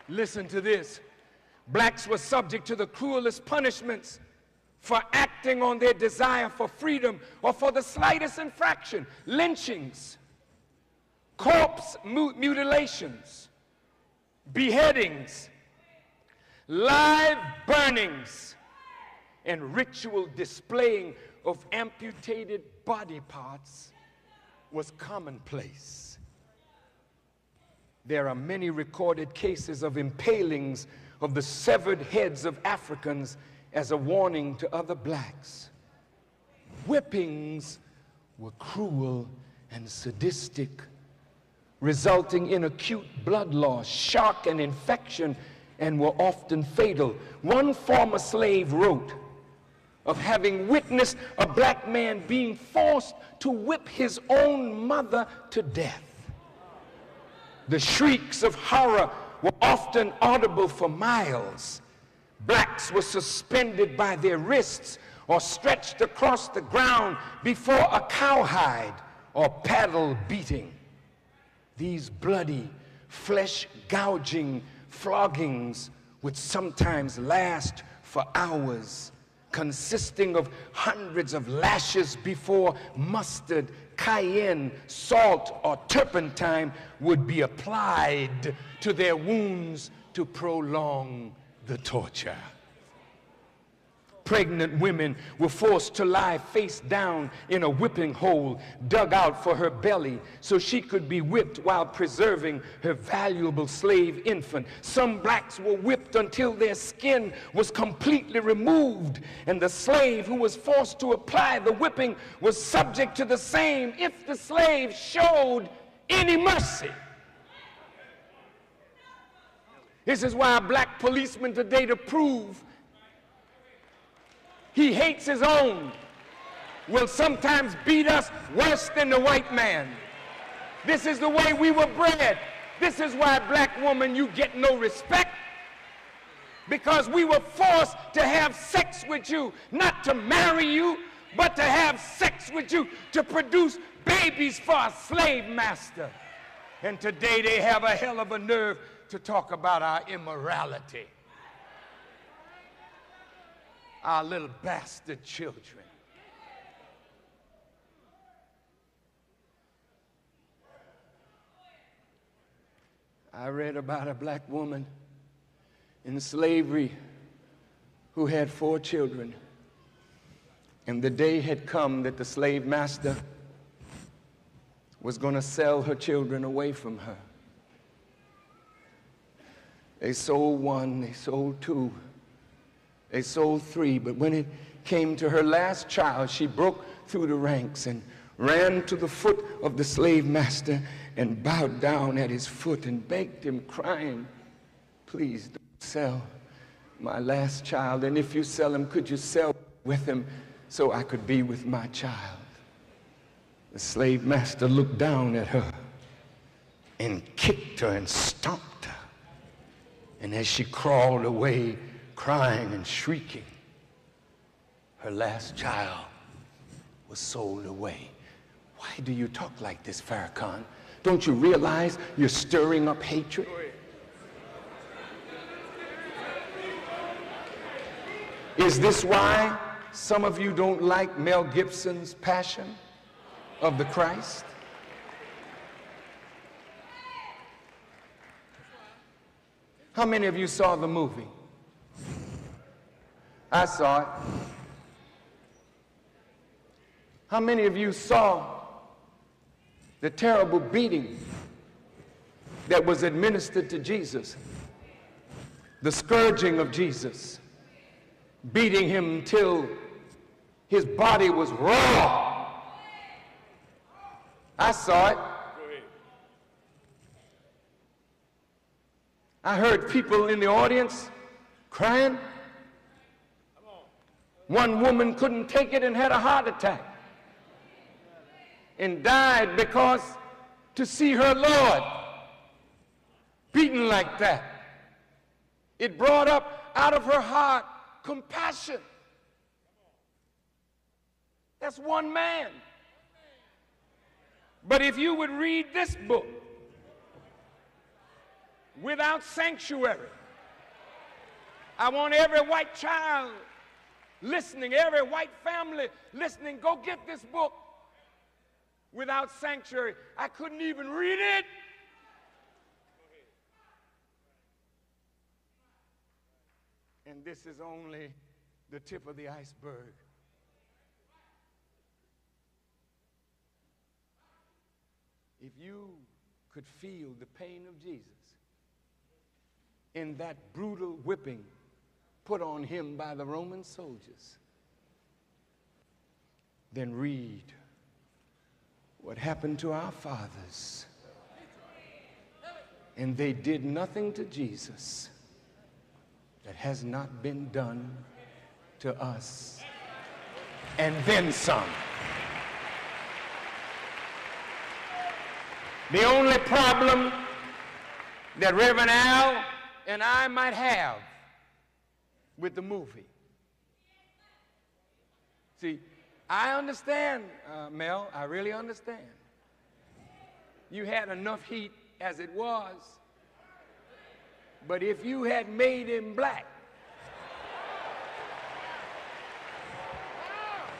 Listen to this. Blacks were subject to the cruelest punishments for acting on their desire for freedom or for the slightest infraction. Lynchings, corpse mutilations, beheadings, live burnings, and ritual displaying of amputated body parts was commonplace. There are many recorded cases of impalings of the severed heads of Africans as a warning to other blacks. Whippings were cruel and sadistic, resulting in acute blood loss, shock, and infection, and were often fatal. One former slave wrote of having witnessed a black man being forced to whip his own mother to death. The shrieks of horror were often audible for miles. Blacks were suspended by their wrists or stretched across the ground before a cowhide or paddle beating. These bloody, flesh-gouging floggings would sometimes last for hours, consisting of hundreds of lashes before mustard, cayenne, salt, or turpentine would be applied to their wounds to prolong the torture. Pregnant women were forced to lie face down in a whipping hole dug out for her belly so she could be whipped while preserving her valuable slave infant. Some blacks were whipped until their skin was completely removed, and the slave who was forced to apply the whipping was subject to the same if the slave showed any mercy. This is why a black policeman today, to prove he hates his own, will sometimes beat us worse than the white man. This is the way we were bred. This is why, black woman, you get no respect, because we were forced to have sex with you, not to marry you, but to have sex with you to produce babies for a slave master. And today they have a hell of a nerve to talk about our immorality. Our little bastard children. I read about a black woman in slavery who had 4 children, and the day had come that the slave master was going to sell her children away from her. They sold 1, they sold 2, they sold 3, but when it came to her last child, she broke through the ranks and ran to the foot of the slave master and bowed down at his foot and begged him, crying, "Please don't sell my last child, and if you sell him, could you sell with him so I could be with my child?" The slave master looked down at her and kicked her and stomped her, and as she crawled away, crying and shrieking, her last child was sold away. Why do you talk like this, Farrakhan? Don't you realize you're stirring up hatred? Is this why some of you don't like Mel Gibson's Passion of the Christ? How many of you saw the movie? I saw it. How many of you saw the terrible beating that was administered to Jesus? The scourging of Jesus, beating him till his body was raw. I saw it. I heard people in the audience crying. One woman couldn't take it and had a heart attack and died because to see her Lord beaten like that, it brought up out of her heart compassion. That's one man. But if you would read this book, without sanctuary. I want every white child listening, every white family listening, go get this book, Without Sanctuary. I couldn't even read it. And this is only the tip of the iceberg. If you could feel the pain of Jesus in that brutal whipping put on him by the Roman soldiers, then read what happened to our fathers. And they did nothing to Jesus that has not been done to us, and then some. The only problem that Reverend Al and I might have with the movie. See, I understand, Mel, I really understand. You had enough heat as it was, but if you had made him black,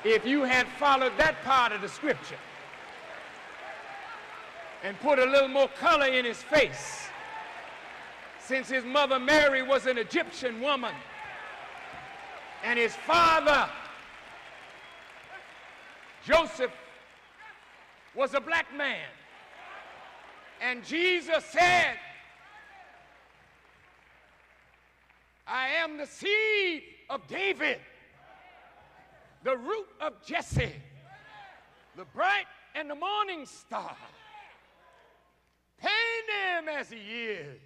if you had followed that part of the scripture and put a little more color in his face, since his mother Mary was an Egyptian woman and his father Joseph was a black man, and Jesus said, I am the seed of David, the root of Jesse, the bright and the morning star. Paint him as he is.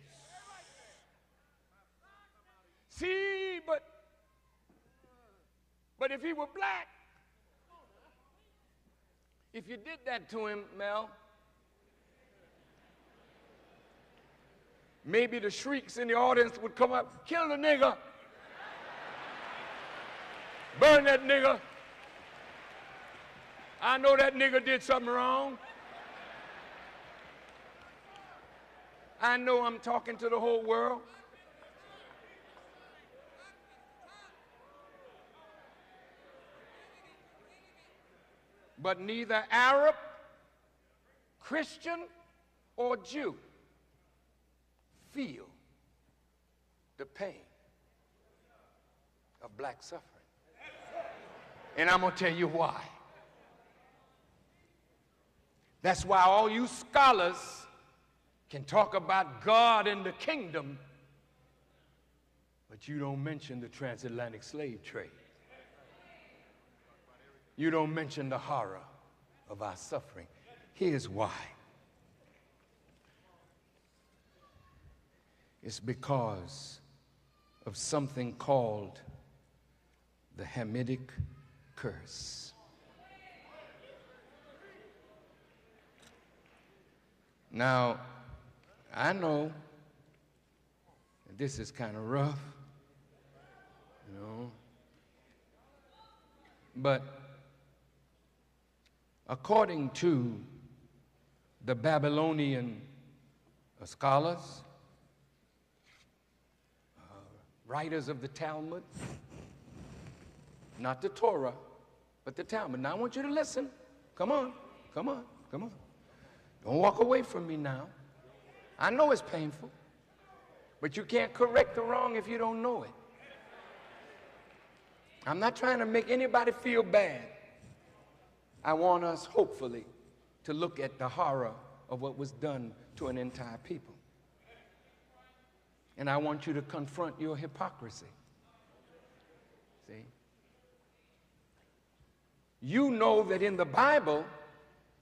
See, but if he were black, if you did that to him, Mel, maybe the shrieks in the audience would come up, kill the nigger, burn that nigger. I know that nigger did something wrong. I know I'm talking to the whole world. But neither Arab, Christian, or Jew feel the pain of black suffering. And I'm going to tell you why. That's why all you scholars can talk about God and the kingdom, but you don't mention the transatlantic slave trade. You don't mention the horror of our suffering. Here's why. It's because of something called the Hamitic curse. Now, I know this is kind of rough, you know, but according to the Babylonian scholars, writers of the Talmud, not the Torah, but the Talmud. Now I want you to listen. Come on, come on, come on. Don't walk away from me now. I know it's painful, but you can't correct the wrong if you don't know it. I'm not trying to make anybody feel bad. I want us, hopefully, to look at the horror of what was done to an entire people. And I want you to confront your hypocrisy. See? You know that in the Bible,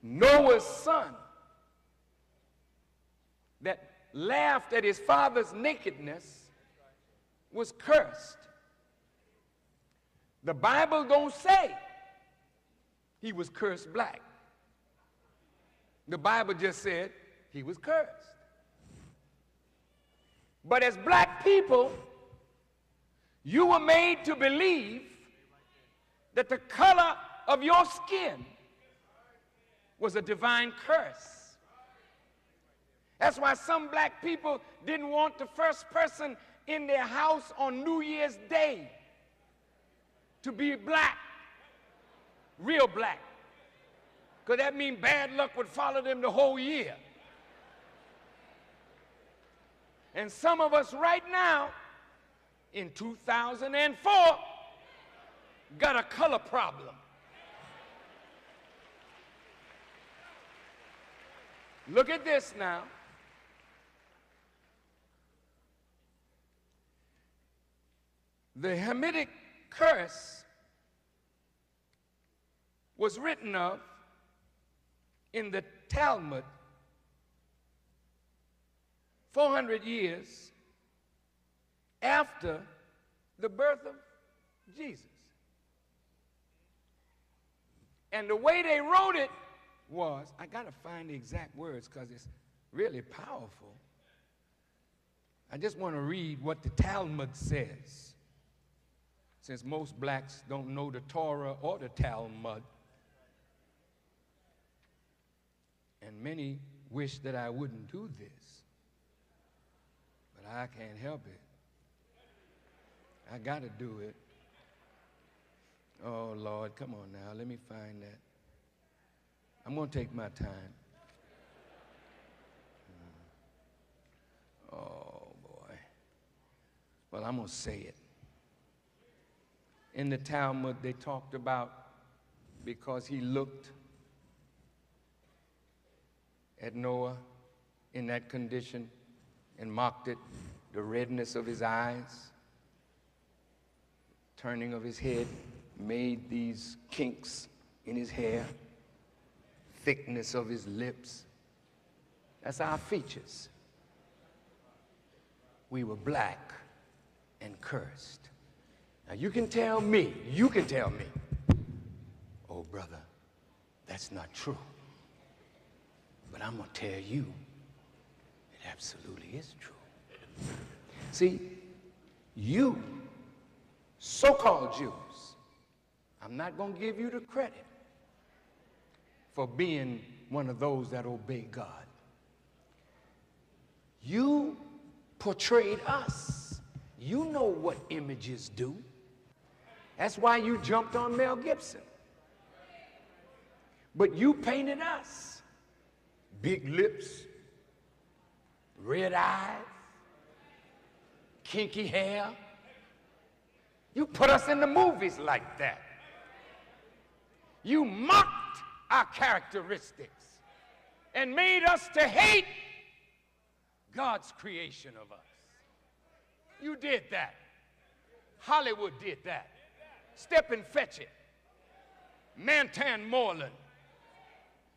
Noah's son that laughed at his father's nakedness was cursed. The Bible don't say he was cursed black. The Bible just said he was cursed. But as black people, you were made to believe that the color of your skin was a divine curse. That's why some black people didn't want the first person in their house on New Year's Day to be black, real black, because that means bad luck would follow them the whole year. And some of us right now, in 2004, got a color problem. Look at this now. The Hamitic curse was written of in the Talmud 400 years after the birth of Jesus. And the way they wrote it was, I got to find the exact words because it's really powerful. I just want to read what the Talmud says, since most blacks don't know the Torah or the Talmud. And many wish that I wouldn't do this, but I can't help it. I got to do it. Oh, Lord, come on now. Let me find that. I'm going to take my time. Oh, boy. Well, I'm going to say it. In the Talmud, they talked about because he looked at Noah in that condition and mocked it, the redness of his eyes, turning of his head, made these kinks in his hair, thickness of his lips. That's our features. We were black and cursed. Now you can tell me, oh brother, that's not true. But I'm going to tell you, it absolutely is true. See, you, so-called Jews, I'm not going to give you the credit for being one of those that obey God. You portrayed us. You know what images do. That's why you jumped on Mel Gibson. But you painted us. Big lips, red eyes, kinky hair. You put us in the movies like that. You mocked our characteristics and made us to hate God's creation of us. You did that. Hollywood did that. Step and Fetch It, Mantan Moreland,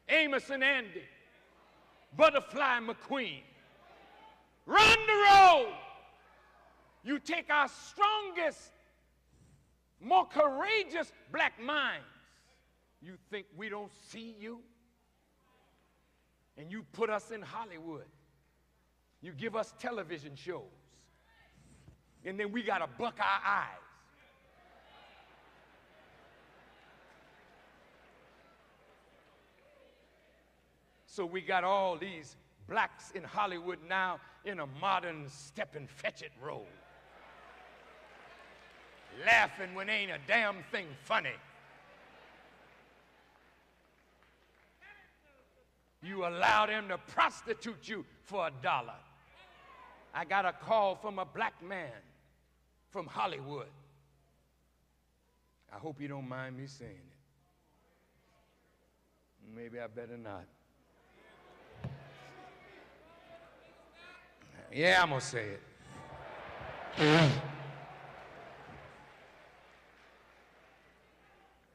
Amos and Andy, Butterfly McQueen. Run the road. You take our strongest, more courageous black minds. You think we don't see you? And you put us in Hollywood. You give us television shows. And then we got to buck our eyes. So we got all these blacks in Hollywood now in a modern Step and Fetch It role. Laughing when ain't a damn thing funny. You allow them to prostitute you for $1. I got a call from a black man from Hollywood. I hope you don't mind me saying it. Maybe I better not. Yeah, I'm going to say it.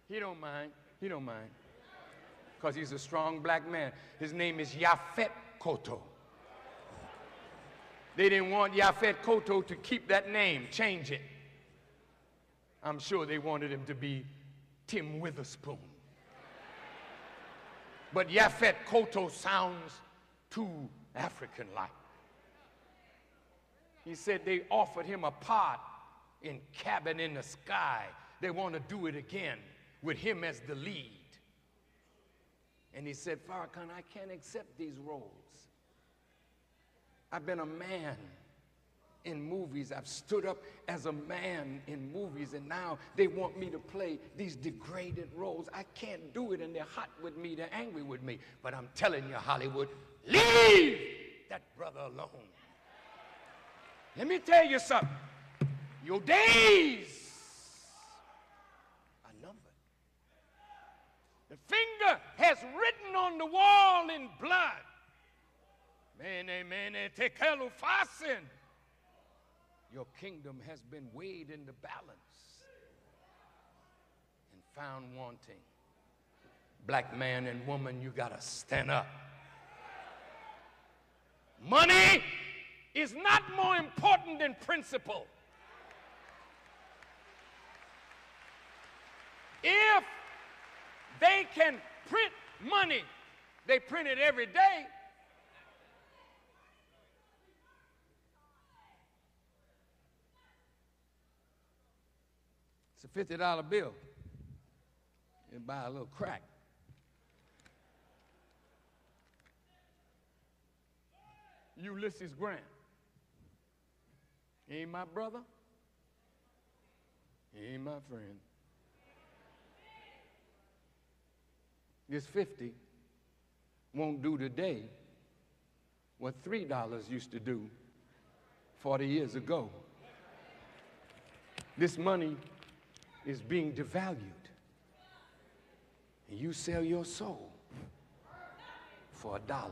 He don't mind. He don't mind. Because he's a strong black man. His name is Yaphet Kotto. They didn't want Yaphet Kotto to keep that name, change it. I'm sure they wanted him to be Tim Witherspoon. But Yaphet Kotto sounds too African-like. He said they offered him a part in Cabin in the Sky. They want to do it again with him as the lead. And he said, Farrakhan, I can't accept these roles. I've been a man in movies. I've stood up as a man in movies, and now they want me to play these degraded roles. I can't do it, and they're hot with me, they're angry with me. But I'm telling you, Hollywood, leave that brother alone. Let me tell you something. Your days are numbered. The finger has written on the wall in blood. Mene, tekelu fasin. Your kingdom has been weighed in the balance and found wanting. Black man and woman, you gotta stand up. Money is not more important than principle. If they can print money, they print it every day. It's a $50 bill. You buy a little crack. Ulysses Grant. He ain't my brother. He ain't my friend. This 50 won't do today what $3 used to do 40 years ago. This money is being devalued. And you sell your soul for $1.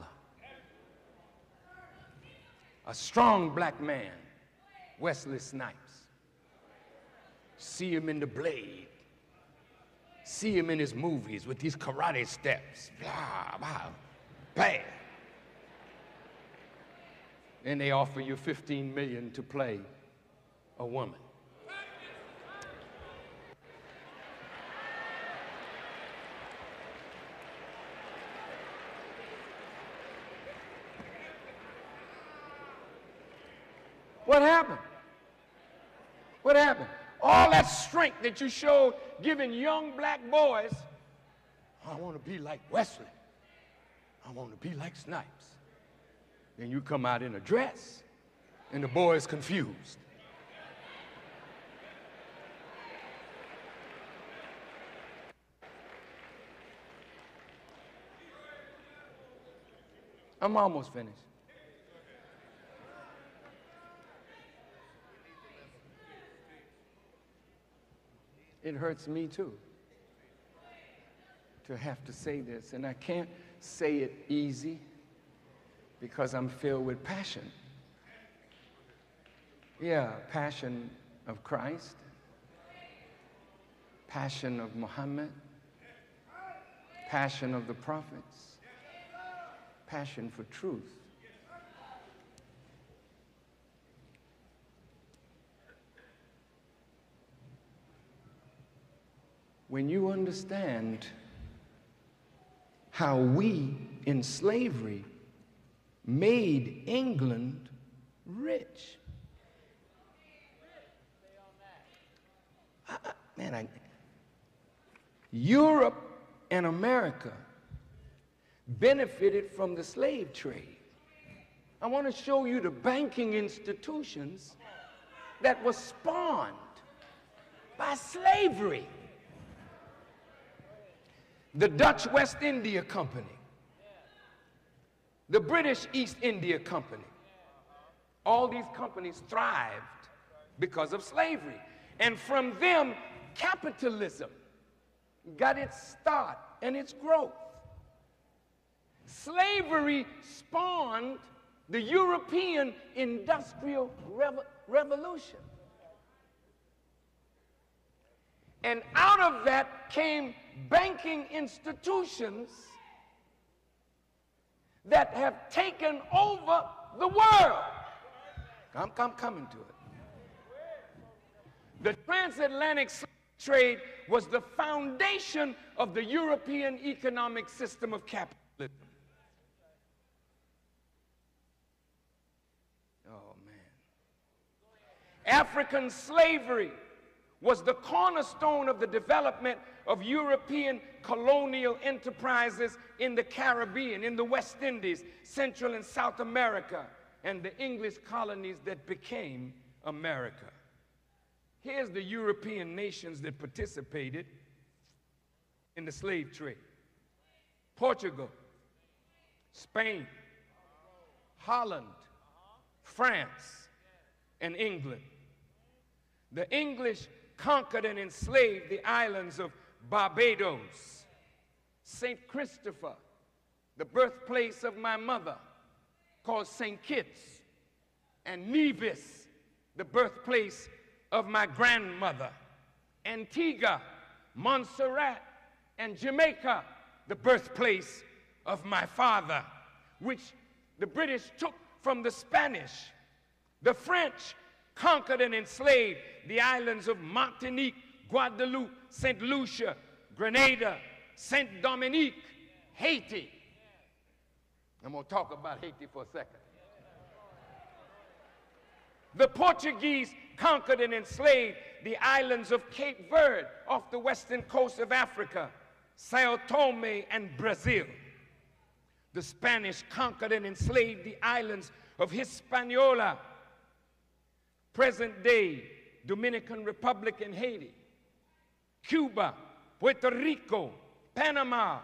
A strong black man, Wesley Snipes. See him in The Blade. See him in his movies with these karate steps. Blah, blah, bam. Then they offer you $15 million to play a woman. What happened? What happened? All that strength that you showed giving young black boys, I want to be like Wesley. I want to be like Snipes. Then you come out in a dress, and the boy's confused. I'm almost finished. It hurts me too to have to say this, and I can't say it easy because I'm filled with passion. Yeah, passion of Christ, passion of Muhammad, passion of the prophets, passion for truth. When you understand how we in slavery made England rich. Europe and America benefited from the slave trade. I want to show you the banking institutions that were spawned by slavery. The Dutch West India Company, the British East India Company, all these companies thrived because of slavery. And from them, capitalism got its start and its growth. Slavery spawned the European Industrial Revolution. And out of that came banking institutions that have taken over the world. I'm coming to it. The transatlantic slave trade was the foundation of the European economic system of capitalism. Oh, man. African slavery was the cornerstone of the development of European colonial enterprises in the Caribbean, in the West Indies, Central and South America, and the English colonies that became America. Here's the European nations that participated in the slave trade: Portugal, Spain, Holland, France, and England. The English conquered and enslaved the islands of Barbados, St. Christopher, the birthplace of my mother, called St. Kitts, and Nevis, the birthplace of my grandmother, Antigua, Montserrat, and Jamaica, the birthplace of my father, which the British took from the Spanish. The French conquered and enslaved the islands of Martinique, Guadeloupe, St. Lucia, Grenada, St. Dominique, Haiti. I'm going to talk about Haiti for a second. The Portuguese conquered and enslaved the islands of Cape Verde off the western coast of Africa, Sao Tome and Brazil. The Spanish conquered and enslaved the islands of Hispaniola, present-day Dominican Republic and Haiti, Cuba, Puerto Rico, Panama,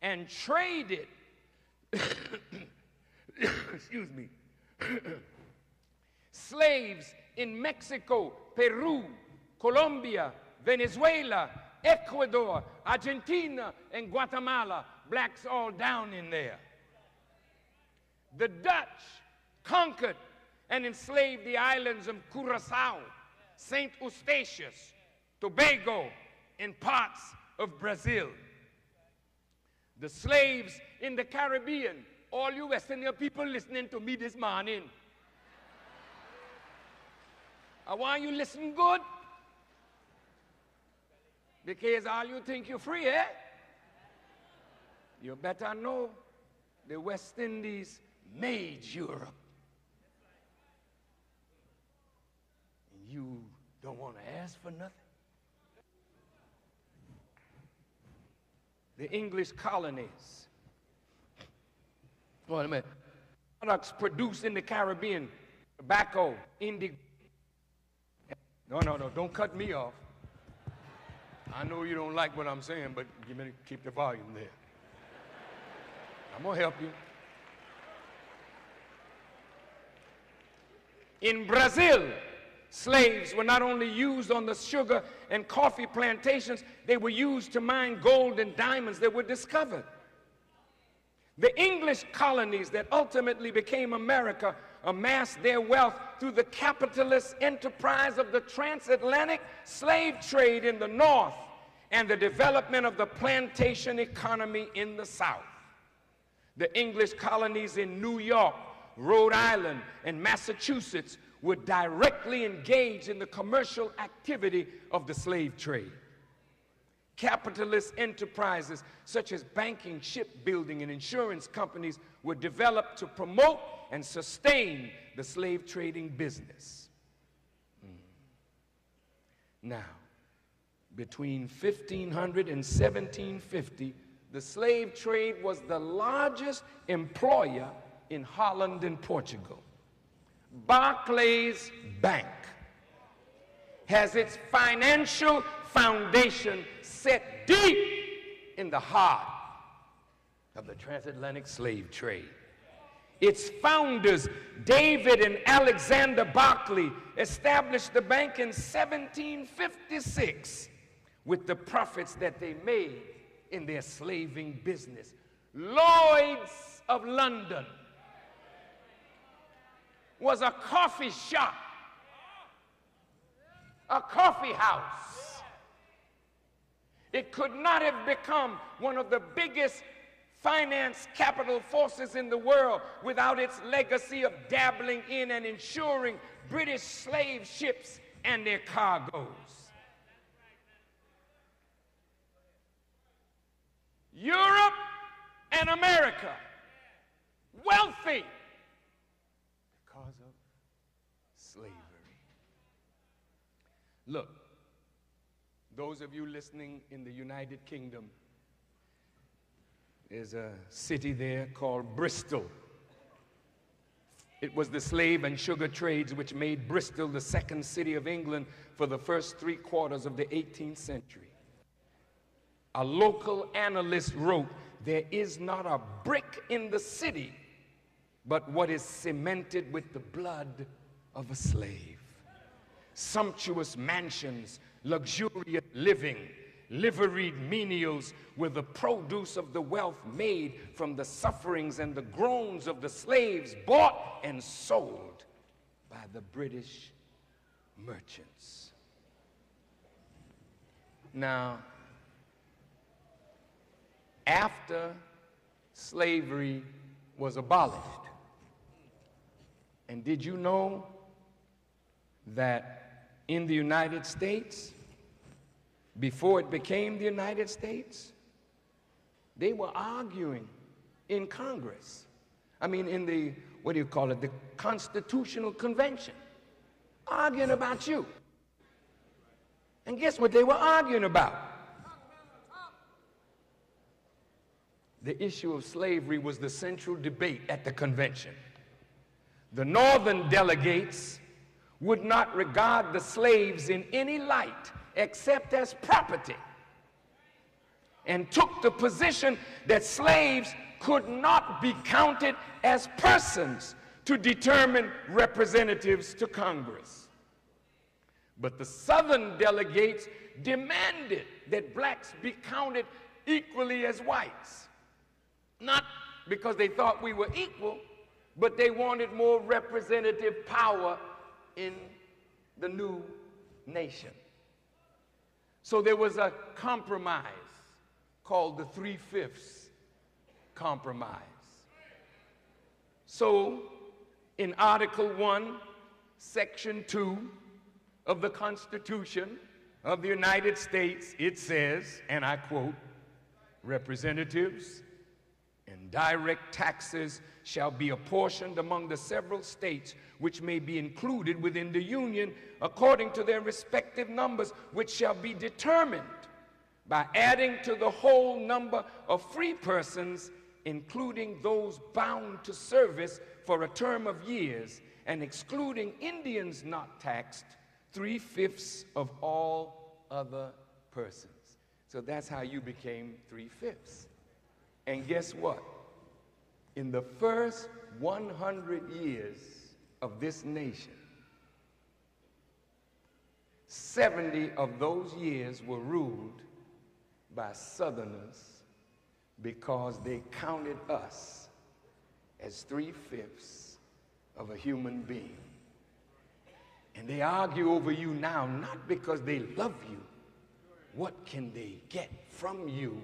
and traded, excuse me, slaves in Mexico, Peru, Colombia, Venezuela, Ecuador, Argentina, and Guatemala. Blacks all down in there. The Dutch conquered and enslaved the islands of Curacao, St. Eustatius, Tobago, and parts of Brazil. The slaves in the Caribbean, all you West Indian people listening to me this morning, I want you to listen good, because all you think you're free, eh? You better know the West Indies made Europe. And you don't want to ask for nothing. The English colonies, wait a minute, products produced in the Caribbean: tobacco, indigo. No, don't cut me off. I know you don't like what I'm saying, but you better keep the volume there. I'm going to help you. In Brazil, slaves were not only used on the sugar and coffee plantations, they were used to mine gold and diamonds that were discovered. The English colonies that ultimately became America amassed their wealth through the capitalist enterprise of the transatlantic slave trade in the north and the development of the plantation economy in the south. The English colonies in New York, Rhode Island, and Massachusetts were directly engaged in the commercial activity of the slave trade. Capitalist enterprises such as banking, shipbuilding, and insurance companies were developed to promote and sustain the slave trading business. Now, between 1500 and 1750, the slave trade was the largest employer in Holland and Portugal. Barclays Bank has its financial foundation set deep in the heart of the transatlantic slave trade. Its founders, David and Alexander Barclay, established the bank in 1756 with the profits that they made in their slaving business. Lloyd's of London was a coffee shop, a coffee house. It could not have become one of the biggest finance capital forces in the world without its legacy of dabbling in and insuring British slave ships and their cargoes. Europe and America, wealthy because of slavery. Look, those of you listening in the United Kingdom, there's a city there called Bristol. It was the slave and sugar trades which made Bristol the second city of England for the first 3/4 of the 18th century. A local analyst wrote, "There is not a brick in the city but what is cemented with the blood of a slave." Sumptuous mansions, luxuriant living, liveried menials were the produce of the wealth made from the sufferings and the groans of the slaves bought and sold by the British merchants. Now, after slavery was abolished, and did you know that in the United States, before it became the United States, they were arguing in Congress. I mean, in the, what do you call it, the Constitutional Convention, arguing about you. And guess what they were arguing about? The issue of slavery was the central debate at the convention. The northern delegates would not regard the slaves in any light except as property, and took the position that slaves could not be counted as persons to determine representatives to Congress. But the southern delegates demanded that blacks be counted equally as whites, not because they thought we were equal, but they wanted more representative power in the new nation. So there was a compromise called the 3/5 compromise. So in Article 1, Section 2 of the Constitution of the United States, it says, and I quote, "Representatives and direct taxes shall be apportioned among the several states which may be included within the Union according to their respective numbers, which shall be determined by adding to the whole number of free persons, including those bound to service for a term of years, and excluding Indians not taxed, 3/5 of all other persons." So that's how you became 3/5. And guess what? In the first 100 years of this nation, 70 of those years were ruled by Southerners because they counted us as 3/5 of a human being. And they argue over you now, not because they love you. What can they get from you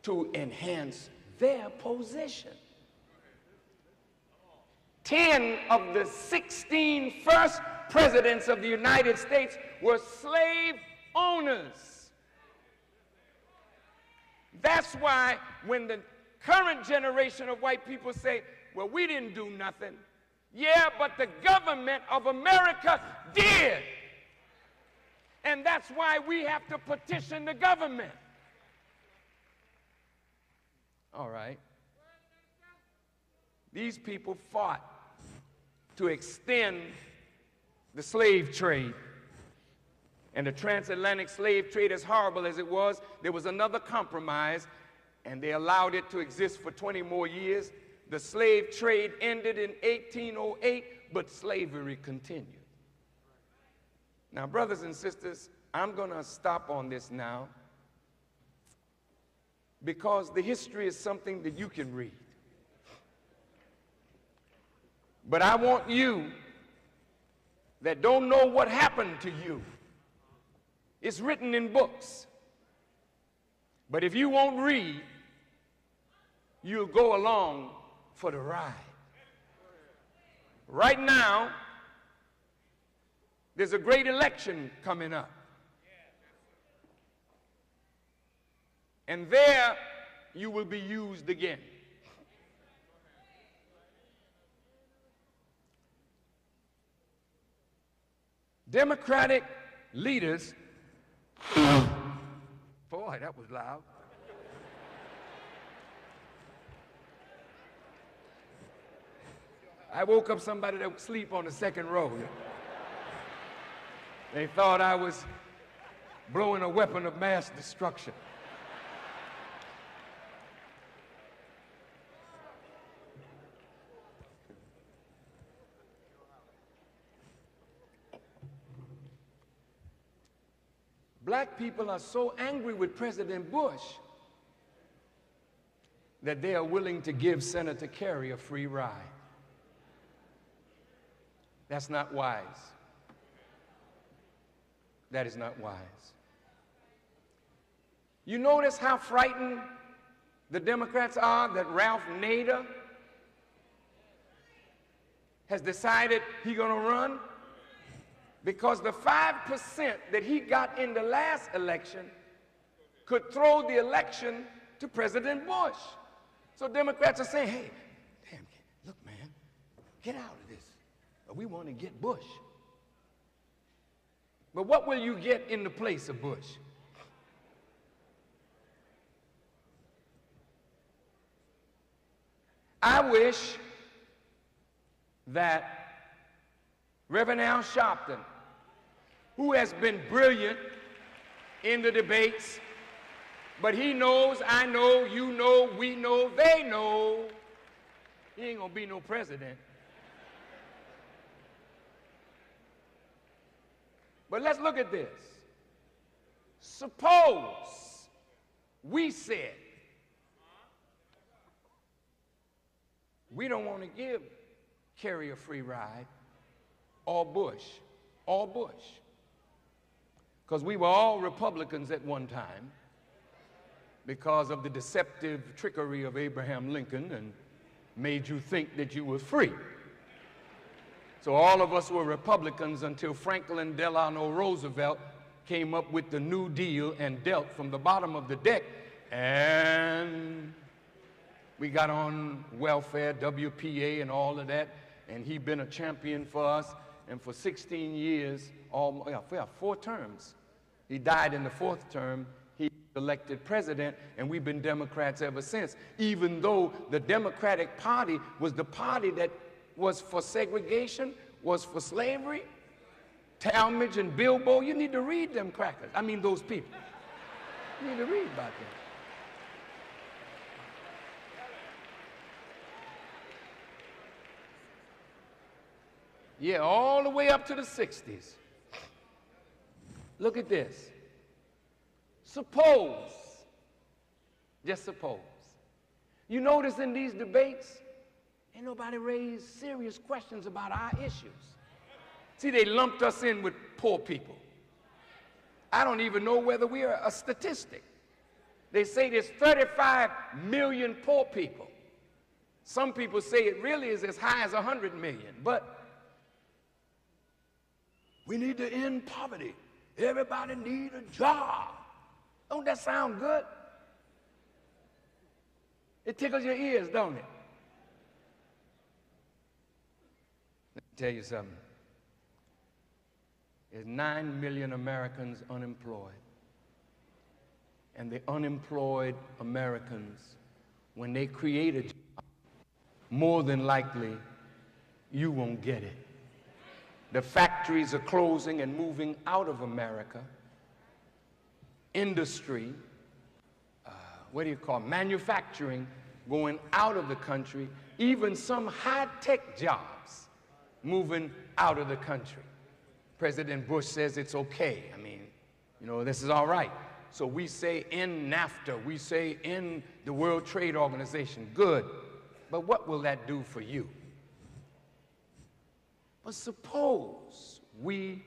to enhance their position? 10 of the 16 first presidents of the United States were slave owners. That's why when the current generation of white people say, "Well, we didn't do nothing." Yeah, but the government of America did. And that's why we have to petition the government. All right. These people fought to extend the slave trade. And the transatlantic slave trade, as horrible as it was, there was another compromise, and they allowed it to exist for 20 more years. The slave trade ended in 1808, but slavery continued. Now, brothers and sisters, I'm going to stop on this now because the history is something that you can read. But I want you that don't know what happened to you. It's written in books. But if you won't read, you'll go along for the ride. Right now, there's a great election coming up. And there you will be used again. Democratic leaders, boy, that was loud. I woke up somebody that would sleep on the second row. They thought I was blowing a weapon of mass destruction. Black people are so angry with President Bush that they are willing to give Senator Kerry a free ride. That's not wise. That is not wise. You notice how frightened the Democrats are that Ralph Nader has decided he's going to run? Because the 5% that he got in the last election could throw the election to President Bush. So Democrats are saying, hey, damn, look, man, get out of this. We want to get Bush. But what will you get in the place of Bush? I wish that Reverend Al Sharpton, who has been brilliant in the debates, but he knows, I know, you know, we know, they know, he ain't gonna be no president. But let's look at this. Suppose we said, we don't want to give Kerry a free ride, or Bush, because we were all Republicans at one time because of the deceptive trickery of Abraham Lincoln and made you think that you were free. So all of us were Republicans until Franklin Delano Roosevelt came up with the New Deal and dealt from the bottom of the deck, and we got on welfare, WPA, and all of that, and he's been a champion for us. And for 16 years, 4 terms, he died in the 4th term, he was elected president, and we've been Democrats ever since, even though the Democratic Party was the party that was for segregation, was for slavery. Talmadge and Bilbo, you need to read them crackers. I mean, those people. You need to read about them. Yeah, all the way up to the 60s. Look at this. Suppose, just suppose, you notice in these debates, ain't nobody raised serious questions about our issues. See, they lumped us in with poor people. I don't even know whether we are a statistic. They say there's 35 million poor people. Some people say it really is as high as 100 million, but we need to end poverty. Everybody needs a job. Don't that sound good? It tickles your ears, don't it? Let me tell you something. There's 9 million Americans unemployed. And the unemployed Americans, when they create a job, more than likely, you won't get it. The factories are closing and moving out of America. Industry, manufacturing, going out of the country. Even some high-tech jobs moving out of the country. President Bush says it's okay. I mean, you know, this is all right. So we say in NAFTA, we say in the World Trade Organization, good. But what will that do for you? But suppose we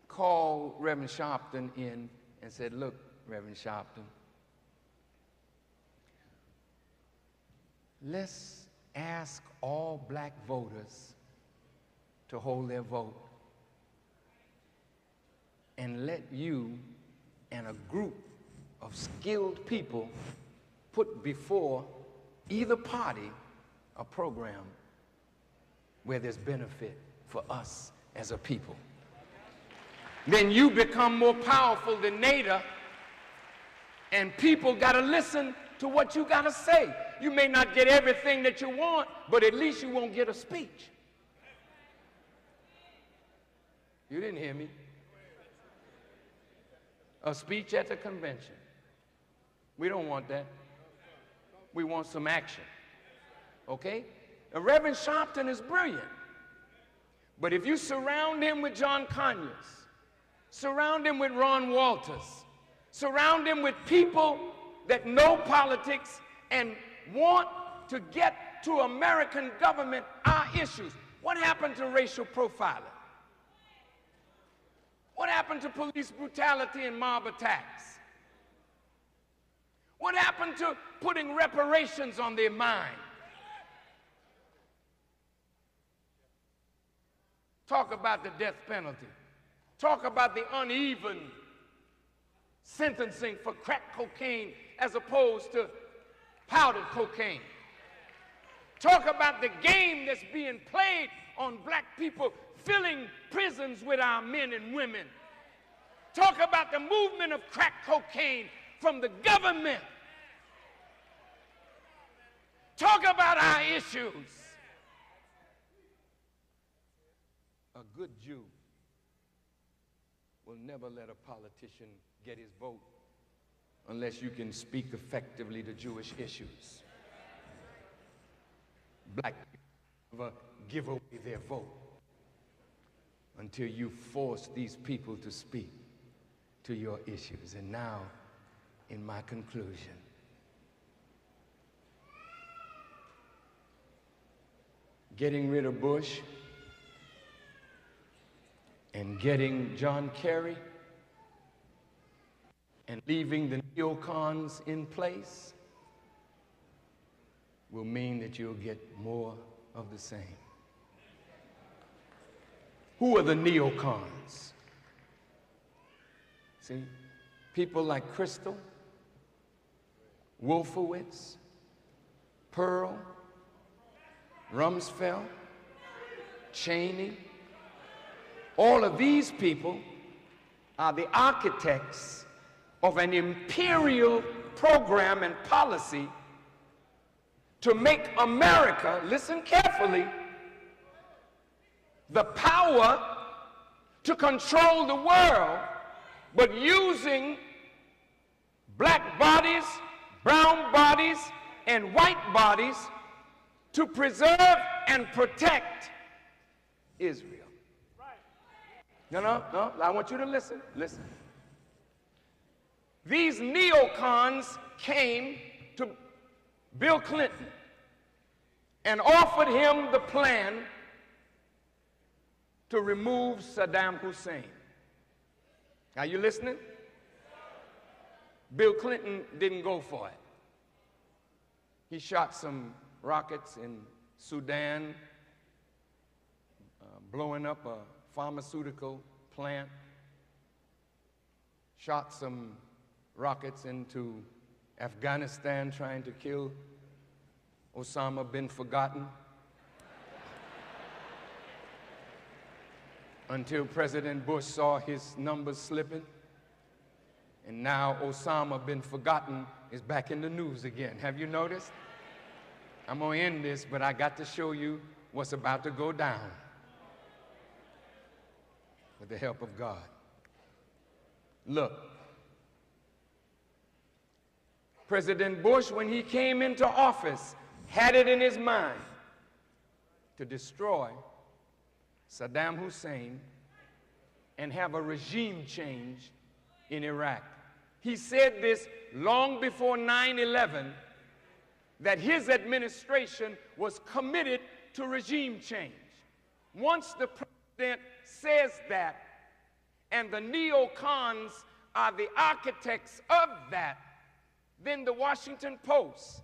call Reverend Sharpton in and said, look, Reverend Sharpton, let's ask all black voters to hold their vote and let you and a group of skilled people put before either party a program where there's benefit for us as a people. Then you become more powerful than Nader, and people got to listen to what you got to say. You may not get everything that you want, but at least you won't get a speech. You didn't hear me. A speech at the convention. We don't want that. We want some action. Okay? Now, Reverend Sharpton is brilliant. But if you surround him with John Conyers, surround him with Ron Walters, surround him with people that know politics and want to get to American government our issues. What happened to racial profiling? What happened to police brutality and mob attacks? What happened to putting reparations on their mind? Talk about the death penalty. Talk about the uneven sentencing for crack cocaine as opposed to powdered cocaine. Talk about the game that's being played on black people, filling prisons with our men and women. Talk about the movement of crack cocaine from the government. Talk about our issues. A good Jew will never let a politician get his vote unless you can speak effectively to Jewish issues. Black people never give away their vote until you force these people to speak to your issues. And now, in my conclusion, getting rid of Bush and getting John Kerry and leaving the neocons in place will mean that you'll get more of the same. Who are the neocons? See, people like Crystal, Wolfowitz, Pearl, Rumsfeld, Cheney. All of these people are the architects of an imperial program and policy to make America, listen carefully, the power to control the world, but using black bodies, brown bodies, and white bodies to preserve and protect Israel. No, I want you to listen. Listen. These neocons came to Bill Clinton and offered him the plan to remove Saddam Hussein. Are you listening? Bill Clinton didn't go for it. He shot some rockets in Sudan, blowing up a pharmaceutical plant, shot some rockets into Afghanistan trying to kill Osama bin Forgotten until President Bush saw his numbers slipping. And now Osama bin Forgotten is back in the news again. Have you noticed? I'm going to end this, but I got to show you what's about to go down with the help of God. Look, President Bush, when he came into office, had it in his mind to destroy Saddam Hussein and have a regime change in Iraq. He said this long before 9/11, that his administration was committed to regime change. Once the president says that, and the neocons are the architects of that, then the Washington Post,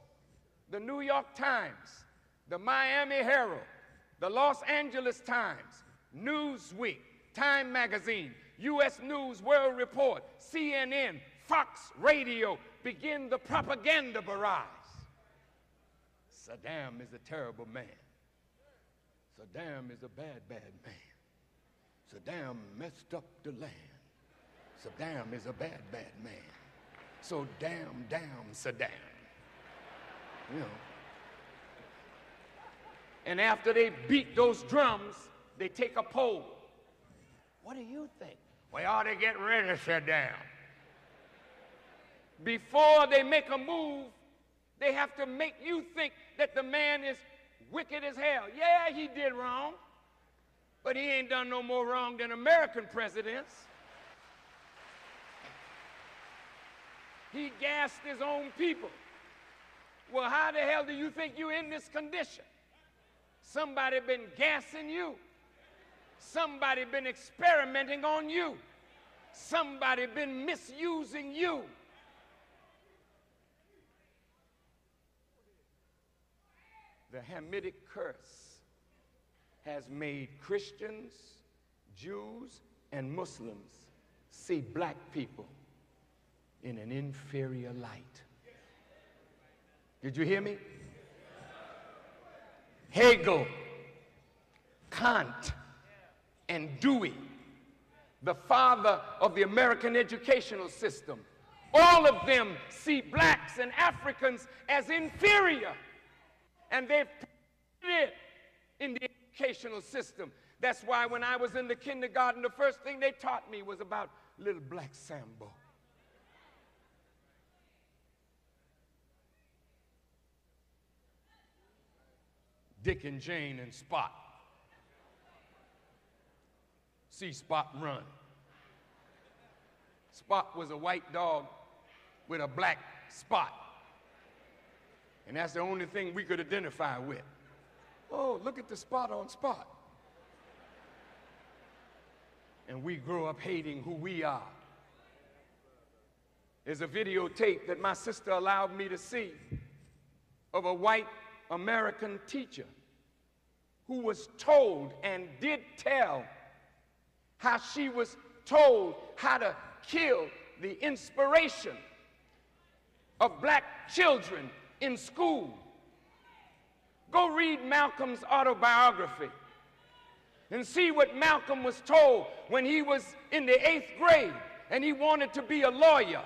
the New York Times, the Miami Herald, the Los Angeles Times, Newsweek, Time Magazine, U.S. News World Report, CNN, Fox Radio begin the propaganda barrage. Saddam is a terrible man. Saddam is a bad, bad man. Saddam messed up the land. Saddam is a bad, bad man. So damn Saddam. You know. And after they beat those drums, they take a poll. What do you think? We ought to get rid of Saddam. Before they make a move, they have to make you think that the man is wicked as hell. Yeah, he did wrong, but he ain't done no more wrong than American presidents. He gassed his own people. Well, how the hell do you think you're in this condition? Somebody been gassing you. Somebody been experimenting on you. Somebody been misusing you. The Hamitic curse has made Christians, Jews, and Muslims see black people in an inferior light. Did you hear me? Hegel, Kant, and Dewey, the father of the American educational system, all of them see blacks and Africans as inferior, and they've put it in the educational system. That's why when I was in the kindergarten, the first thing they taught me was about little black Sambo. Dick and Jane and Spot. See Spot run. Spot was a white dog with a black spot. And that's the only thing we could identify with. Oh, look at the spot on Spot. And we grow up hating who we are. There's a videotape that my sister allowed me to see of a white American teacher who was told and did tell how she was told how to kill the inspiration of black children in school. Go read Malcolm's autobiography and see what Malcolm was told when he was in the 8th grade and he wanted to be a lawyer.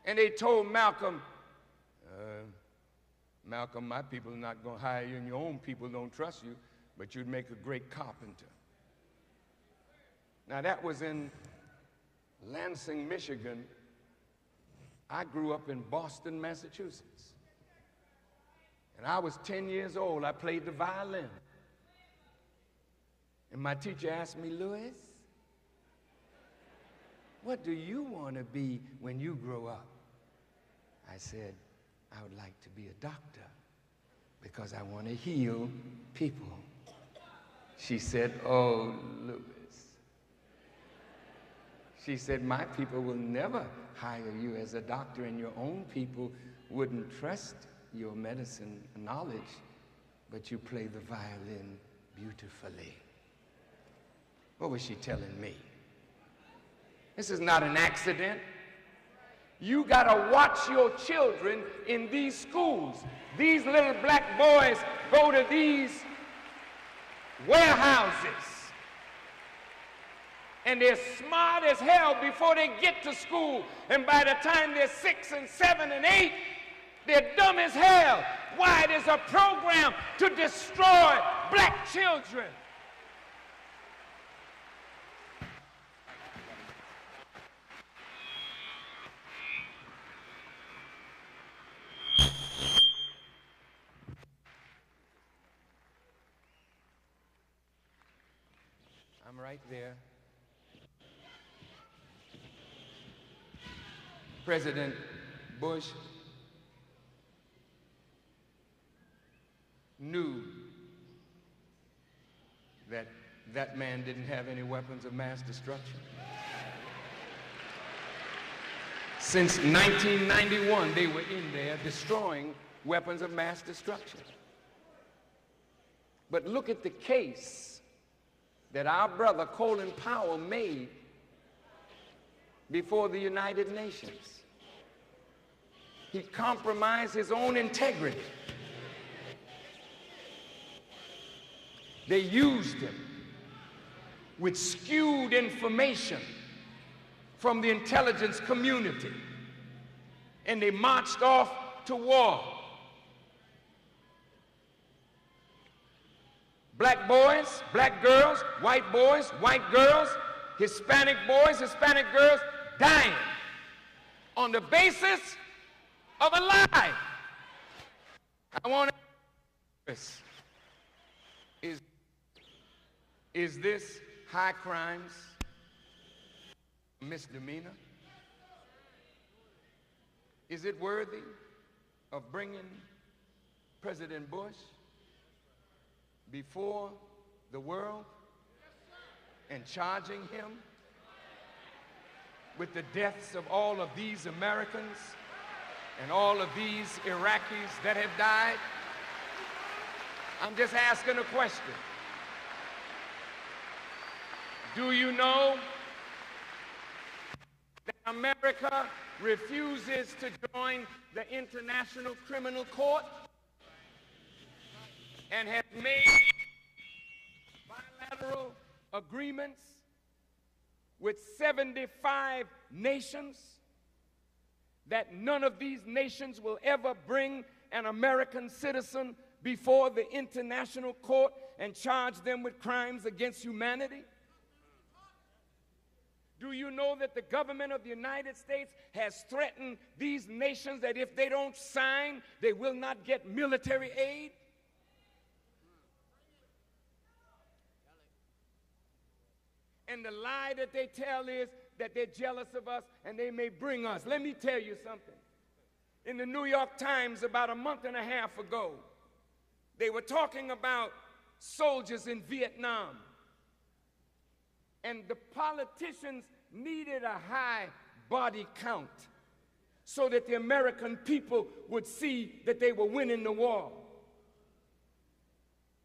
And they told Malcolm, Malcolm, my people are not going to hire you and your own people don't trust you, but you'd make a great carpenter. Now that was in Lansing, Michigan. I grew up in Boston, Massachusetts. And I was 10 years old. I played the violin. And my teacher asked me, Louis, what do you want to be when you grow up? I said, I would like to be a doctor because I want to heal people. She said, oh, Louis. She said, my people will never hire you as a doctor and your own people wouldn't trust your medicine knowledge, but you play the violin beautifully. What was she telling me? This is not an accident. You gotta watch your children in these schools. These little black boys go to these warehouses and they're smart as hell before they get to school, and by the time they're 6 and 7 and 8, they're dumb as hell. Why? There's a program to destroy black children. I'm right there. President Bush knew that that man didn't have any weapons of mass destruction. Since 1991, they were in there destroying weapons of mass destruction. But look at the case that our brother Colin Powell made before the United Nations. He compromised his own integrity. They used him with skewed information from the intelligence community, and they marched off to war. Black boys, black girls, white girls, Hispanic boys, Hispanic girls dying on the basis of a lie. I want to ask, is this high crimes misdemeanor? Is it worthy of bringing President Bush before the world and charging him with the deaths of all of these Americans and all of these Iraqis that have died? I'm just asking a question. Do you know that America refuses to join the International Criminal Court and has made bilateral agreements with 75 nations that none of these nations will ever bring an American citizen before the International Court and charge them with crimes against humanity? Do you know that the government of the United States has threatened these nations that if they don't sign, they will not get military aid? And the lie that they tell is that they're jealous of us and they may bring us. Let me tell you something. In the New York Times about a month and a half ago, they were talking about soldiers in Vietnam. And the politicians needed a high body count so that the American people would see that they were winning the war.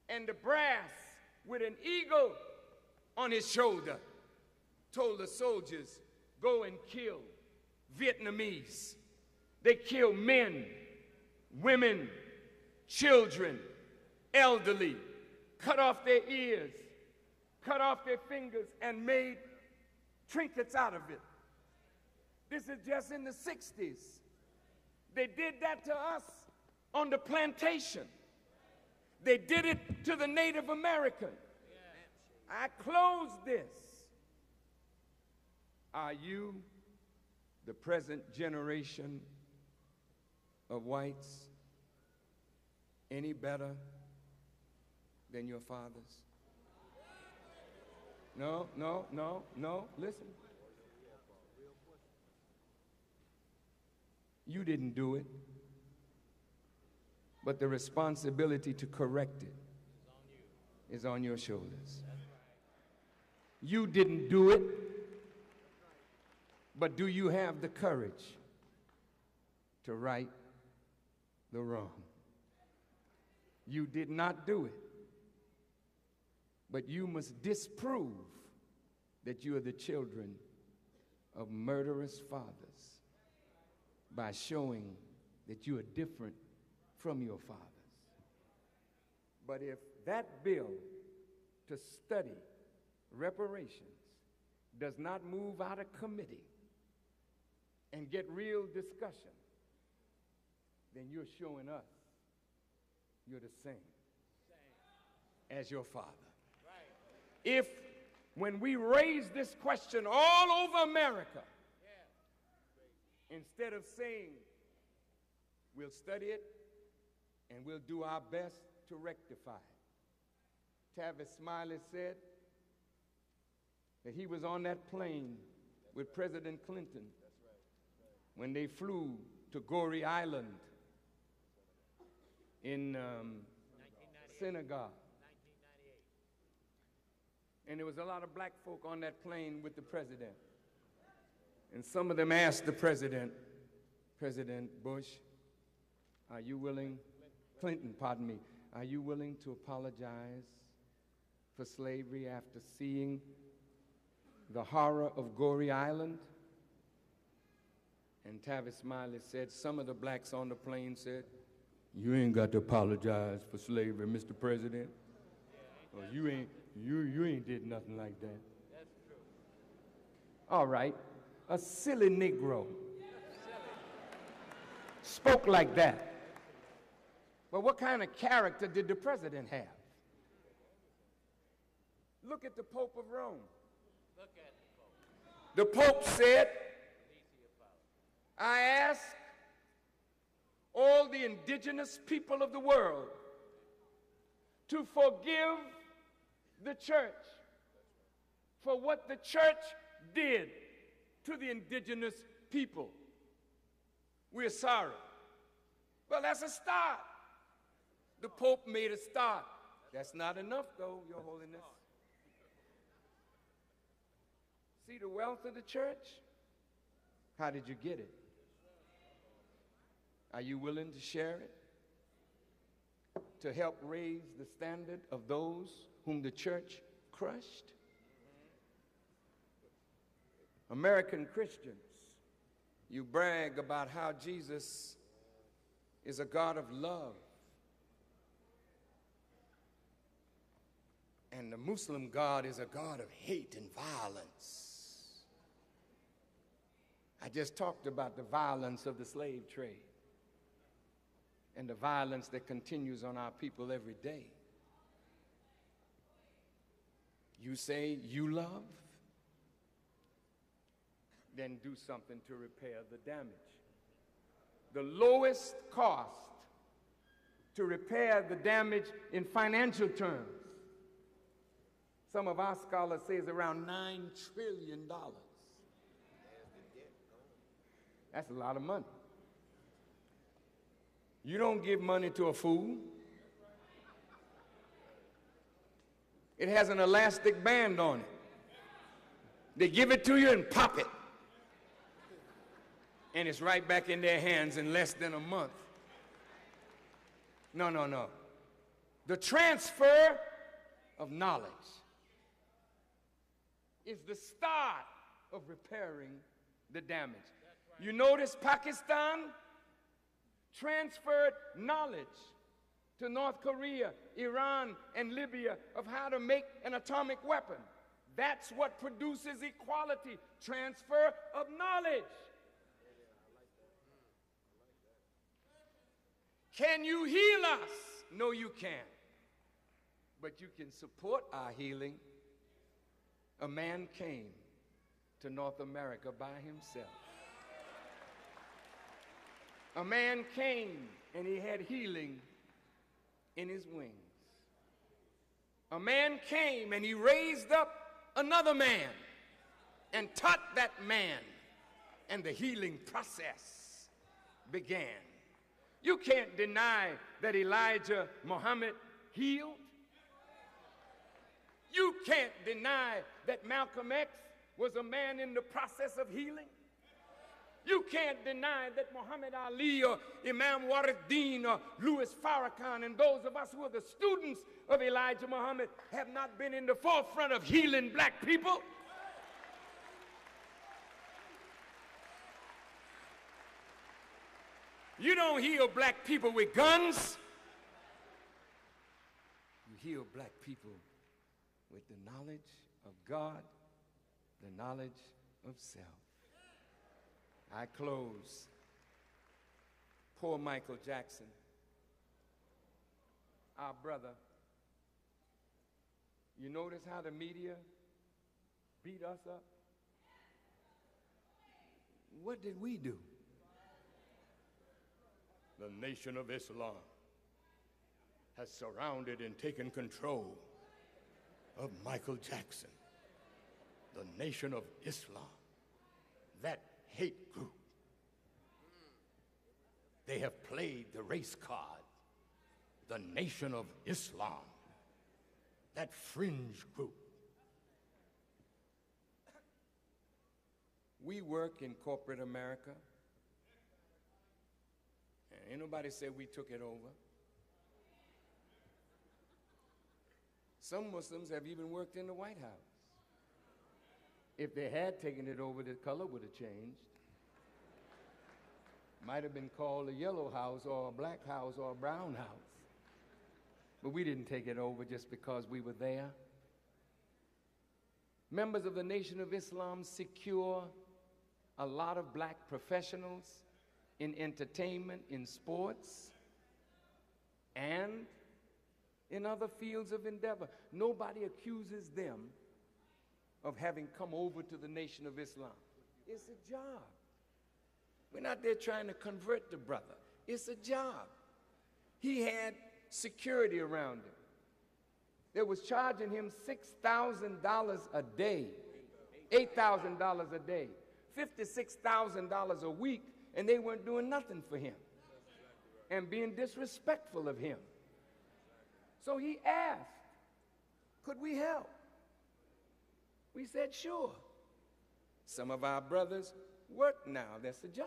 And the brass, with an eagle on his shoulder, told the soldiers, go and kill Vietnamese. They killed men, women, children, elderly, cut off their ears, cut off their fingers, and made trinkets out of it. This is just in the 60s. They did that to us on the plantation. They did it to the Native American. I close this. Are you, the present generation of whites, any better than your fathers? No, listen. You didn't do it, but the responsibility to correct it is on your shoulders. You didn't do it, but do you have the courage to right the wrong? You did not do it, but you must disprove that you are the children of murderous fathers by showing that you are different from your fathers. But if that bill to study reparations does not move out of committee and get real discussion, then you're showing us you're the same as your father. If when we raise this question all over America, instead of saying we'll study it and we'll do our best to rectify it, Tavis Smiley said that he was on that plane with President Clinton when they flew to Goree Island in Senegal. And there was a lot of black folk on that plane with the president. And some of them asked the president, President Bush, are you willing, Clinton, pardon me, are you willing to apologize for slavery after seeing the horror of Goree Island? And Tavis Smiley said, some of the blacks on the plane said, you ain't got to apologize for slavery, Mr. President. Or you ain't did nothing like that. That's true. All right. A silly Negro spoke like that. But what kind of character did the president have? Look at the Pope of Rome. Look at the Pope. The Pope said, I ask all the indigenous people of the world to forgive the church for what the church did to the indigenous people. We're sorry. Well, that's a start. The Pope made a start. That's not enough, though, Your Holiness. See the wealth of the church? How did you get it? Are you willing to share it? To help raise the standard of those whom the church crushed? American Christians, you brag about how Jesus is a God of love. And the Muslim God is a God of hate and violence. I just talked about the violence of the slave trade and the violence that continues on our people every day. You say you love? Then do something to repair the damage. The lowest cost to repair the damage in financial terms, some of our scholars say is around $9 trillion. That's a lot of money. You don't give money to a fool. It has an elastic band on it. They give it to you and pop it. And it's right back in their hands in less than a month. No, no, no. The transfer of knowledge is the start of repairing the damage. Right. You notice Pakistan transferred knowledge to North Korea, Iran, and Libya of how to make an atomic weapon. That's what produces equality, transfer of knowledge. Can you heal us? No, you can't. But you can support our healing. A man came to North America by himself. A man came and he had healing in his wings. A man came and he raised up another man and taught that man, and the healing process began. You can't deny that Elijah Muhammad healed. You can't deny that Malcolm X was a man in the process of healing. You can't deny that Muhammad Ali or Imam Waruddin or Louis Farrakhan and those of us who are the students of Elijah Muhammad have not been in the forefront of healing black people. You don't heal black people with guns. You heal black people with the knowledge of God, the knowledge of self. I close. Poor Michael Jackson, our brother. You notice how the media beat us up? What did we do? The Nation of Islam has surrounded and taken control of Michael Jackson. The Nation of Islam, that hate group. They have played the race card. The Nation of Islam, that fringe group. We work in corporate America. And ain't nobody said we took it over. Some Muslims have even worked in the White House. If they had taken it over, the color would have changed. Might have been called a yellow house or a black house or a brown house. But we didn't take it over just because we were there. Members of the Nation of Islam secure a lot of black professionals in entertainment, in sports, and in other fields of endeavor. Nobody accuses them of having come over to the Nation of Islam. It's a job. We're not there trying to convert the brother. It's a job. He had security around him. They was charging him $6,000 a day, $8,000 a day, $56,000 a week, and they weren't doing nothing for him and being disrespectful of him. So he asked, could we help? We said, sure. Some of our brothers work now. That's the job.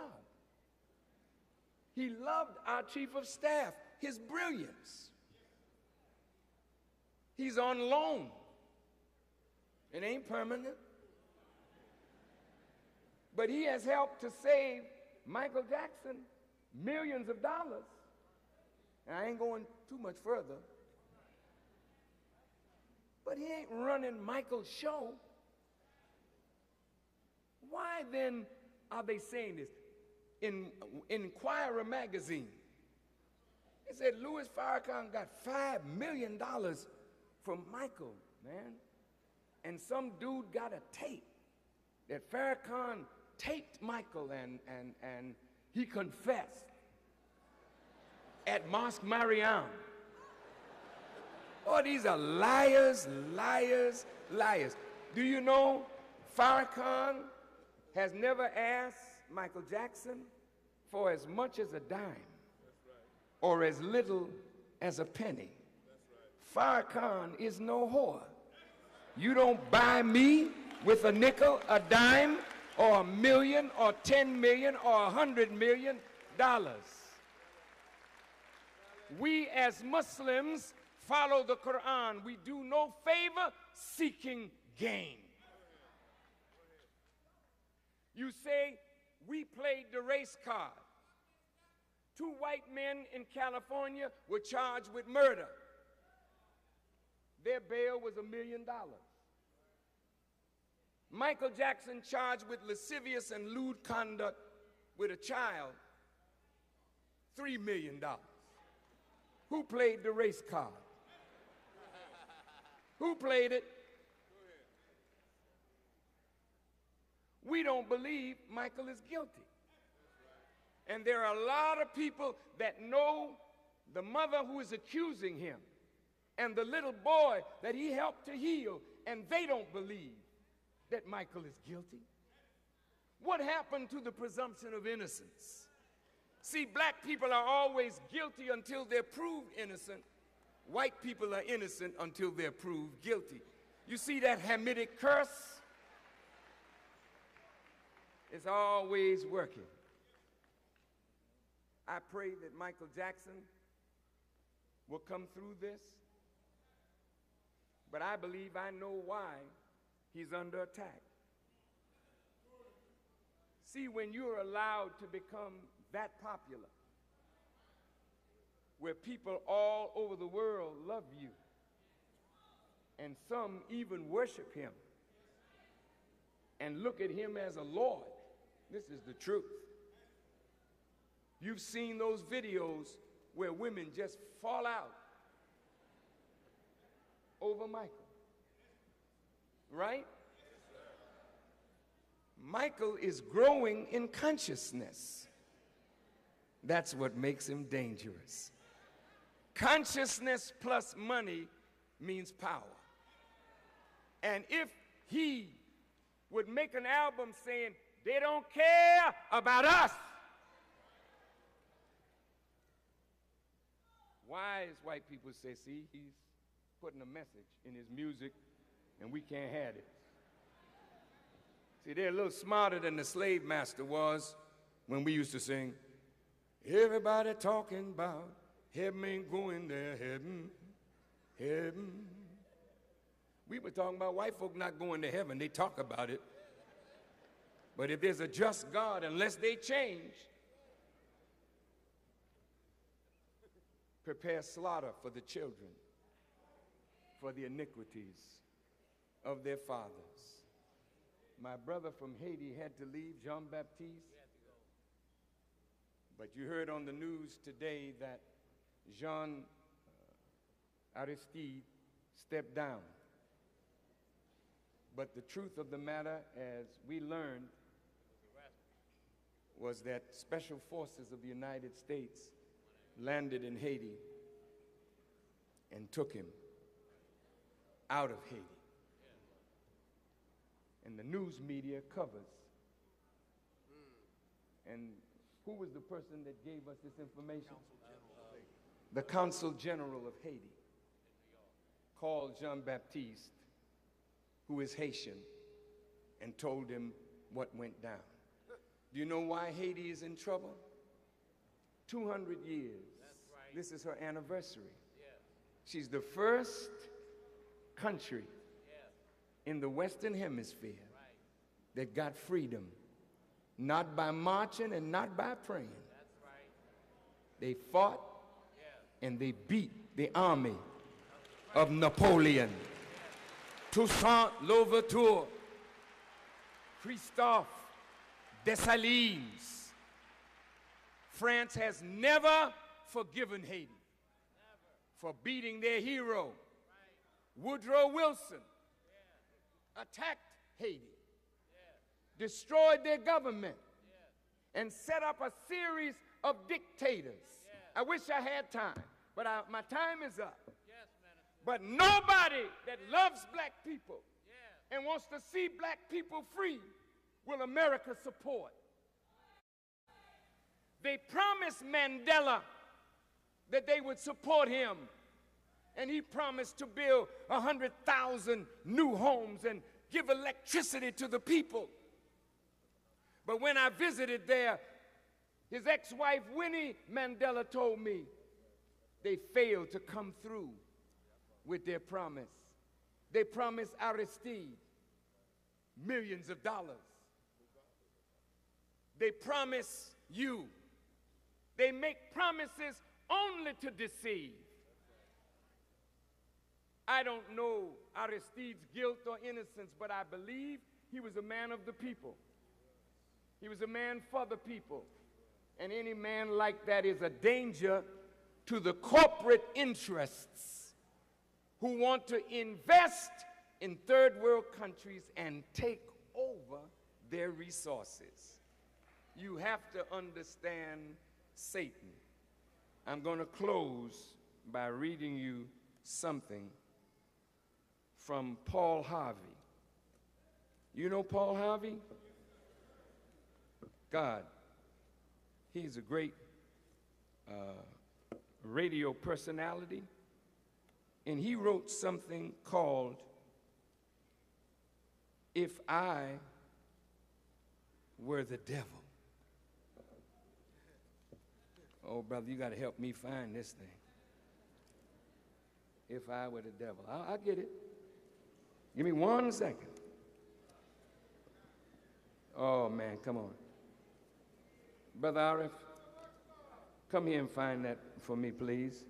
He loved our chief of staff, his brilliance. He's on loan. It ain't permanent. But he has helped to save Michael Jackson millions of dollars. And I ain't going too much further. But he ain't running Michael's show. Why then are they saying this? In Inquirer magazine, it said Louis Farrakhan got $5 million from Michael, man. And some dude got a tape that Farrakhan taped Michael and he confessed at Mosque Mariam. Oh, these are liars, liars, liars. Do you know Farrakhan has never asked Michael Jackson for as much as a dime or as little as a penny. Farrakhan is no whore. You don't buy me with a nickel, a dime, or $1 million, or $10 million, or $100 million. We as Muslims follow the Quran. We do no favor seeking gain. You say, we played the race card. 2 white men in California were charged with murder. Their bail was $1 million. Michael Jackson charged with lascivious and lewd conduct with a child, $3 million. Who played the race card? Who played it? We don't believe Michael is guilty. And there are a lot of people that know the mother who is accusing him and the little boy that he helped to heal, and they don't believe that Michael is guilty. What happened to the presumption of innocence? See, black people are always guilty until they're proved innocent. White people are innocent until they're proved guilty. You see that Hamitic curse? It's always working. I pray that Michael Jackson will come through this, but I believe I know why he's under attack. See, when you're allowed to become that popular, where people all over the world love you, and some even worship him and look at him as a Lord, this is the truth. You've seen those videos where women just fall out over Michael, right? Michael is growing in consciousness. That's what makes him dangerous. Consciousness plus money means power. And if he would make an album saying, they don't care about us, wise white people say, see, he's putting a message in his music and we can't have it. See, they're a little smarter than the slave master was when we used to sing, everybody talking about heaven ain't going there, heaven, heaven. We were talking about white folk not going to heaven. They talk about it. But if there's a just God, unless they change, prepare slaughter for the children, for the iniquities of their fathers. My brother from Haiti had to leave, Jean-Baptiste. But you heard on the news today that Jean Aristide stepped down. But the truth of the matter, as we learned, was that special forces of the United States landed in Haiti and took him out of Haiti. And the news media covers. And who was the person that gave us this information? The Consul General of Haiti called Jean-Baptiste, who is Haitian, and told him what went down. Do you know why Haiti is in trouble? 200 years. That's right. This is her anniversary. Yeah. She's the first country in the Western Hemisphere that got freedom, not by marching and not by praying. That's right. They fought and they beat the army of Napoleon. Toussaint Louverture, Christophe Dessalines. France has never forgiven Haiti for beating their hero. Woodrow Wilson attacked Haiti, destroyed their government, and set up a series of dictators. I wish I had time, but my time is up. But nobody that loves black people and wants to see black people free will America support. They promised Mandela that they would support him, and he promised to build 100,000 new homes and give electricity to the people. But when I visited there, his ex-wife Winnie Mandela told me they failed to come through with their promise. They promised Aristide millions of dollars. They promise you. They make promises only to deceive. I don't know Aristide's guilt or innocence, but I believe he was a man of the people. He was a man for the people. And any man like that is a danger to the corporate interests who want to invest in third world countries and take over their resources. You have to understand Satan. I'm going to close by reading you something from Paul Harvey. You know Paul Harvey? God. He's a great radio personality, and he wrote something called "If I Were the Devil." Oh, brother, you got to help me find this thing. If I were the devil. I'll get it. Give me 1 second. Oh, man, come on. Brother Arif, come here and find that for me, please.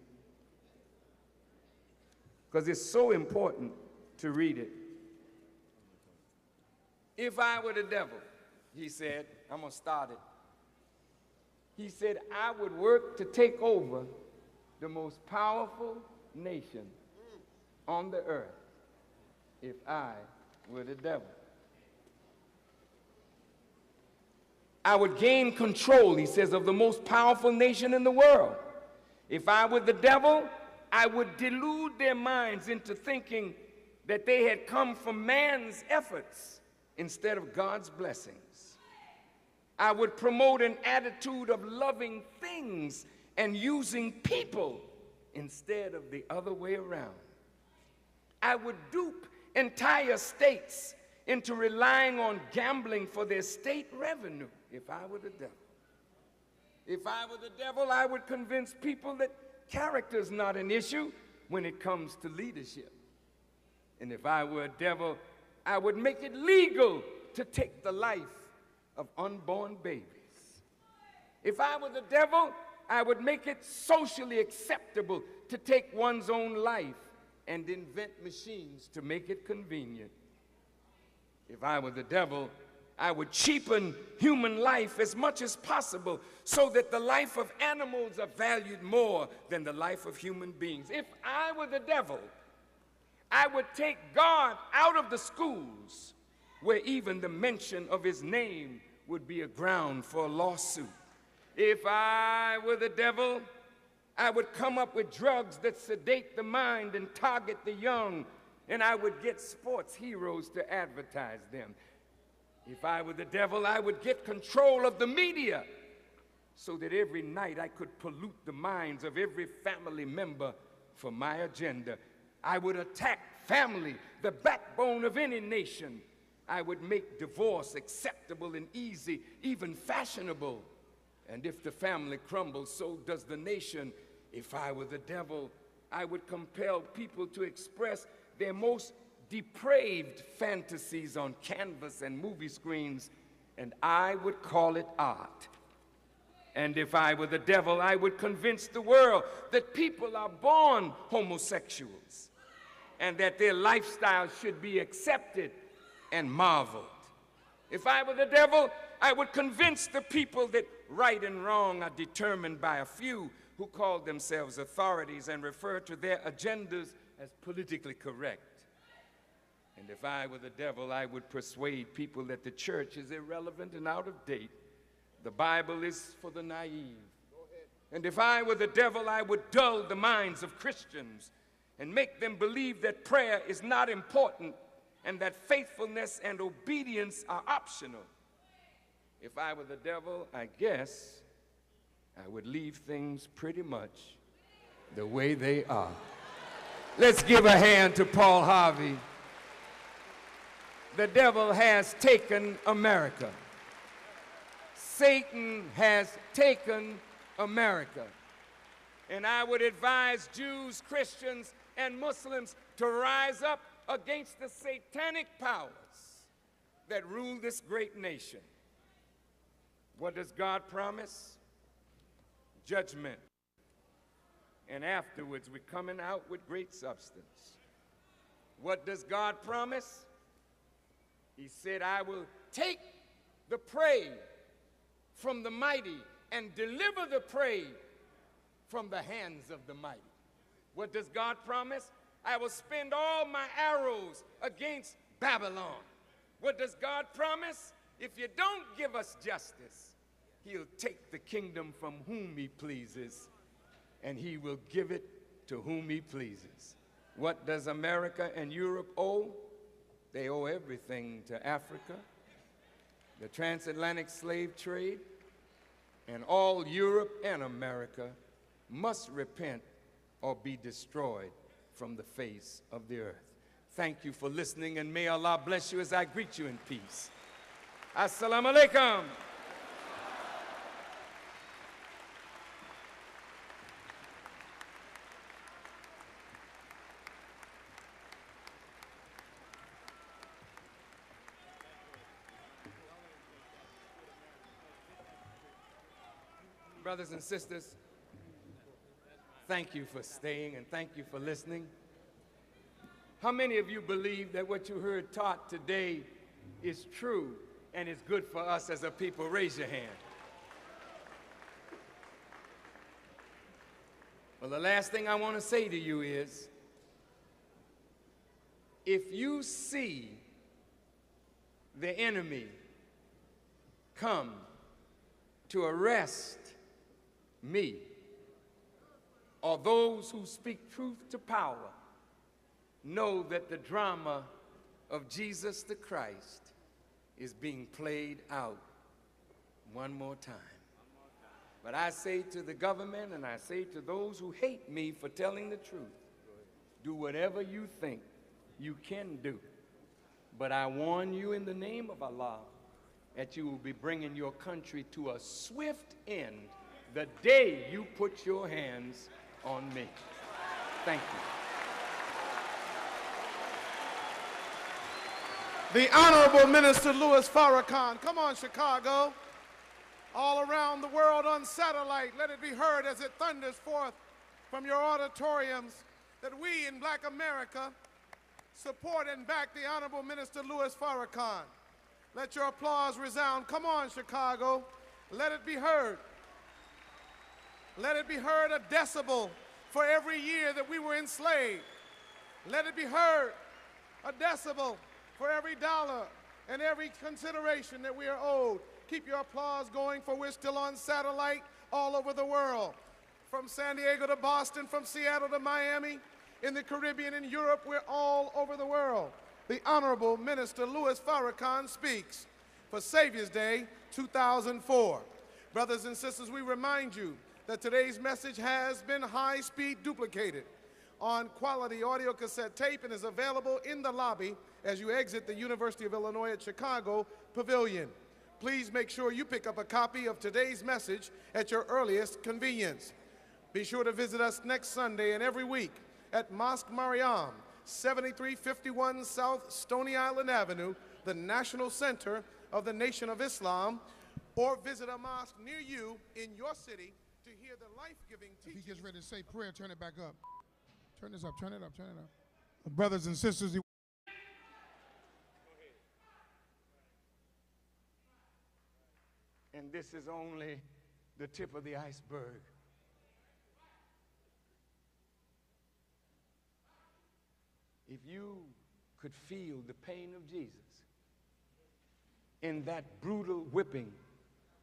Because it's so important to read it. If I were the devil, he said, I'm going to start it. He said, I would work to take over the most powerful nation on the earth if I were the devil. I would gain control, he says, of the most powerful nation in the world. If I were the devil, I would delude their minds into thinking that they had come from man's efforts instead of God's blessings. I would promote an attitude of loving things and using people instead of the other way around. I would dupe entire states into relying on gambling for their state revenue if I were the devil. If I were the devil, I would convince people that character is not an issue when it comes to leadership. And if I were a devil, I would make it legal to take the life of unborn babies. If I were the devil, I would make it socially acceptable to take one's own life and invent machines to make it convenient. If I were the devil, I would cheapen human life as much as possible so that the life of animals are valued more than the life of human beings. If I were the devil, I would take God out of the schools where even the mention of his name would be a ground for a lawsuit. If I were the devil, I would come up with drugs that sedate the mind and target the young, and I would get sports heroes to advertise them. If I were the devil, I would get control of the media so that every night I could pollute the minds of every family member for my agenda. I would attack family, the backbone of any nation. I would make divorce acceptable and easy, even fashionable. And if the family crumbles, so does the nation. If I were the devil, I would compel people to express their most depraved fantasies on canvas and movie screens, and I would call it art. And if I were the devil, I would convince the world that people are born homosexuals and that their lifestyle should be accepted and marveled. If I were the devil, I would convince the people that right and wrong are determined by a few who call themselves authorities and refer to their agendas as politically correct. And if I were the devil, I would persuade people that the church is irrelevant and out of date. The Bible is for the naive. And if I were the devil, I would dull the minds of Christians and make them believe that prayer is not important and that faithfulness and obedience are optional. If I were the devil, I guess I would leave things pretty much the way they are. Let's give a hand to Paul Harvey. The devil has taken America. Satan has taken America. And I would advise Jews, Christians, and Muslims to rise up against the satanic powers that rule this great nation. What does God promise? Judgment. And afterwards, we're coming out with great substance. What does God promise? He said, I will take the prey from the mighty and deliver the prey from the hands of the mighty. What does God promise? I will spend all my arrows against Babylon. What does God promise? If you don't give us justice, he'll take the kingdom from whom he pleases, and he will give it to whom he pleases. What does America and Europe owe? They owe everything to Africa, the transatlantic slave trade, and all Europe and America must repent or be destroyed from the face of the earth. Thank you for listening, and may Allah bless you as I greet you in peace. Assalamu alaikum. Brothers and sisters, thank you for staying and thank you for listening. How many of you believe that what you heard taught today is true and is good for us as a people? Raise your hand. Well, the last thing I want to say to you is, if you see the enemy come to arrest me or those who speak truth to power, know that the drama of Jesus the Christ is being played out one more time. But I say to the government and I say to those who hate me for telling the truth, do whatever you think you can do. But I warn you in the name of Allah that you will be bringing your country to a swift end the day you put your hands on me. Thank you. The Honorable Minister Louis Farrakhan. Come on, Chicago. All around the world on satellite, let it be heard as it thunders forth from your auditoriums that we in Black America support and back the Honorable Minister Louis Farrakhan. Let your applause resound. Come on, Chicago. Let it be heard. Let it be heard a decibel for every year that we were enslaved. Let it be heard a decibel for every dollar and every consideration that we are owed. Keep your applause going, for we're still on satellite all over the world. From San Diego to Boston, from Seattle to Miami, in the Caribbean and Europe, we're all over the world. The Honorable Minister Louis Farrakhan speaks for Savior's Day 2004. Brothers and sisters, we remind you that today's message has been high-speed duplicated on quality audio cassette tape and is available in the lobby as you exit the University of Illinois at Chicago Pavilion. Please make sure you pick up a copy of today's message at your earliest convenience. Be sure to visit us next Sunday and every week at Mosque Mariam, 7351 South Stony Island Avenue, the National Center of the Nation of Islam, or visit a mosque near you in your city to hear the life-giving teachings. If he gets ready to say prayer, turn it back up. Turn this up, turn it up, turn it up. Brothers and sisters, and this is only the tip of the iceberg. If you could feel the pain of Jesus in that brutal whipping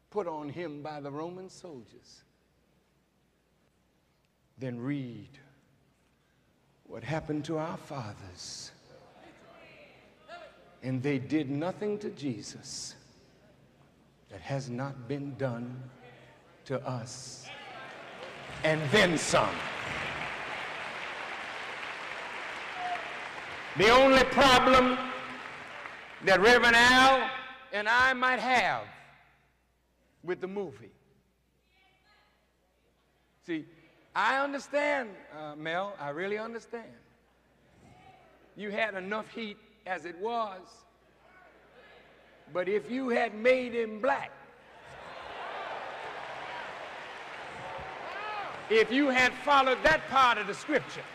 put on him by the Roman soldiers, then read what happened to our fathers. And they did nothing to Jesus that has not been done to us, and then some. The only problem that Reverend Al and I might have with the movie. See, I understand, Mel, I really understand. You had enough heat as it was, but if you had made him black, if you had followed that part of the scripture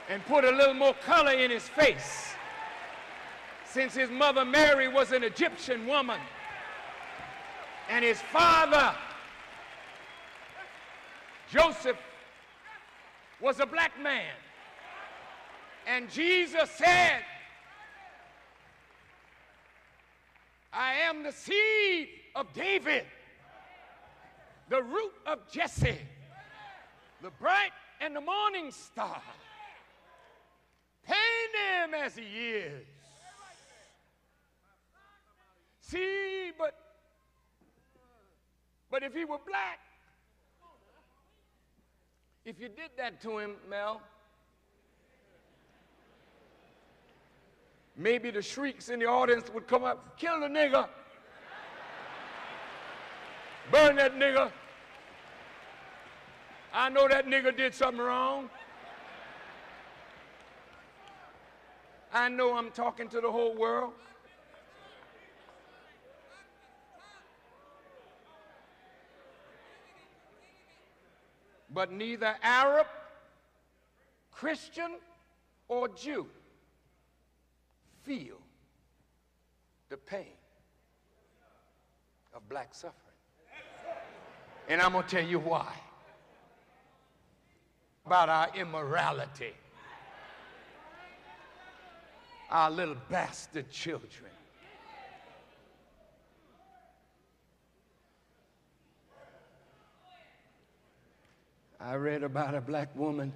and put a little more color in his face, since his mother Mary was an Egyptian woman and his father Joseph was a black man, and Jesus said, I am the seed of David, the root of Jesse, the bright and the morning star. Paint him as he is. See, but if he were black, if you did that to him, Mel, maybe the shrieks in the audience would come up, kill the nigger, burn that nigger. I know that nigger did something wrong. I know I'm talking to the whole world. But neither Arab, Christian, or Jew feel the pain of black suffering. And I'm going to tell you why. About our immorality, our little bastard children. I read about a black woman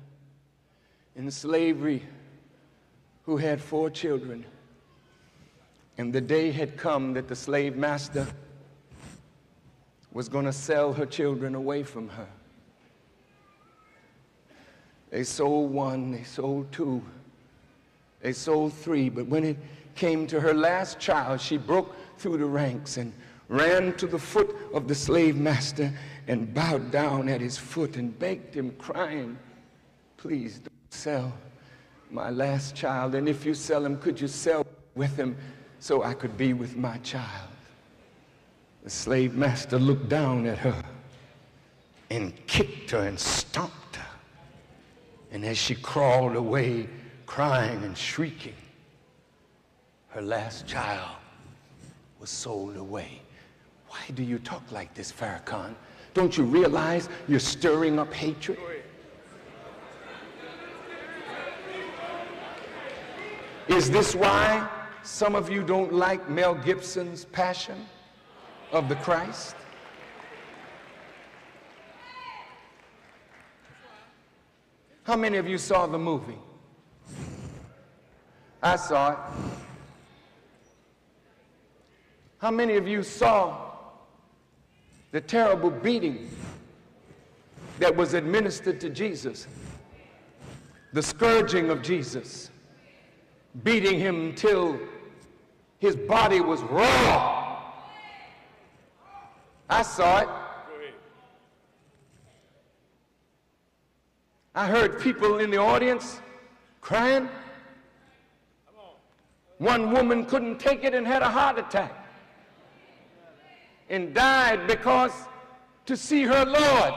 in slavery who had 4 children. And the day had come that the slave master was going to sell her children away from her. They sold 1, they sold 2, they sold 3, but when it came to her last child, she broke through the ranks and ran to the foot of the slave master and bowed down at his foot and begged him, crying, please don't sell my last child. And if you sell him, could you sell with him so I could be with my child? The slave master looked down at her and kicked her and stomped her. And as she crawled away, crying and shrieking, her last child was sold away. Why do you talk like this, Farrakhan? Don't you realize you're stirring up hatred? Is this why some of you don't like Mel Gibson's Passion of the Christ? How many of you saw the movie? I saw it. How many of you saw the terrible beating that was administered to Jesus? The scourging of Jesus, beating him till his body was raw. I saw it. I heard people in the audience crying. One woman couldn't take it and had a heart attack and died because to see her Lord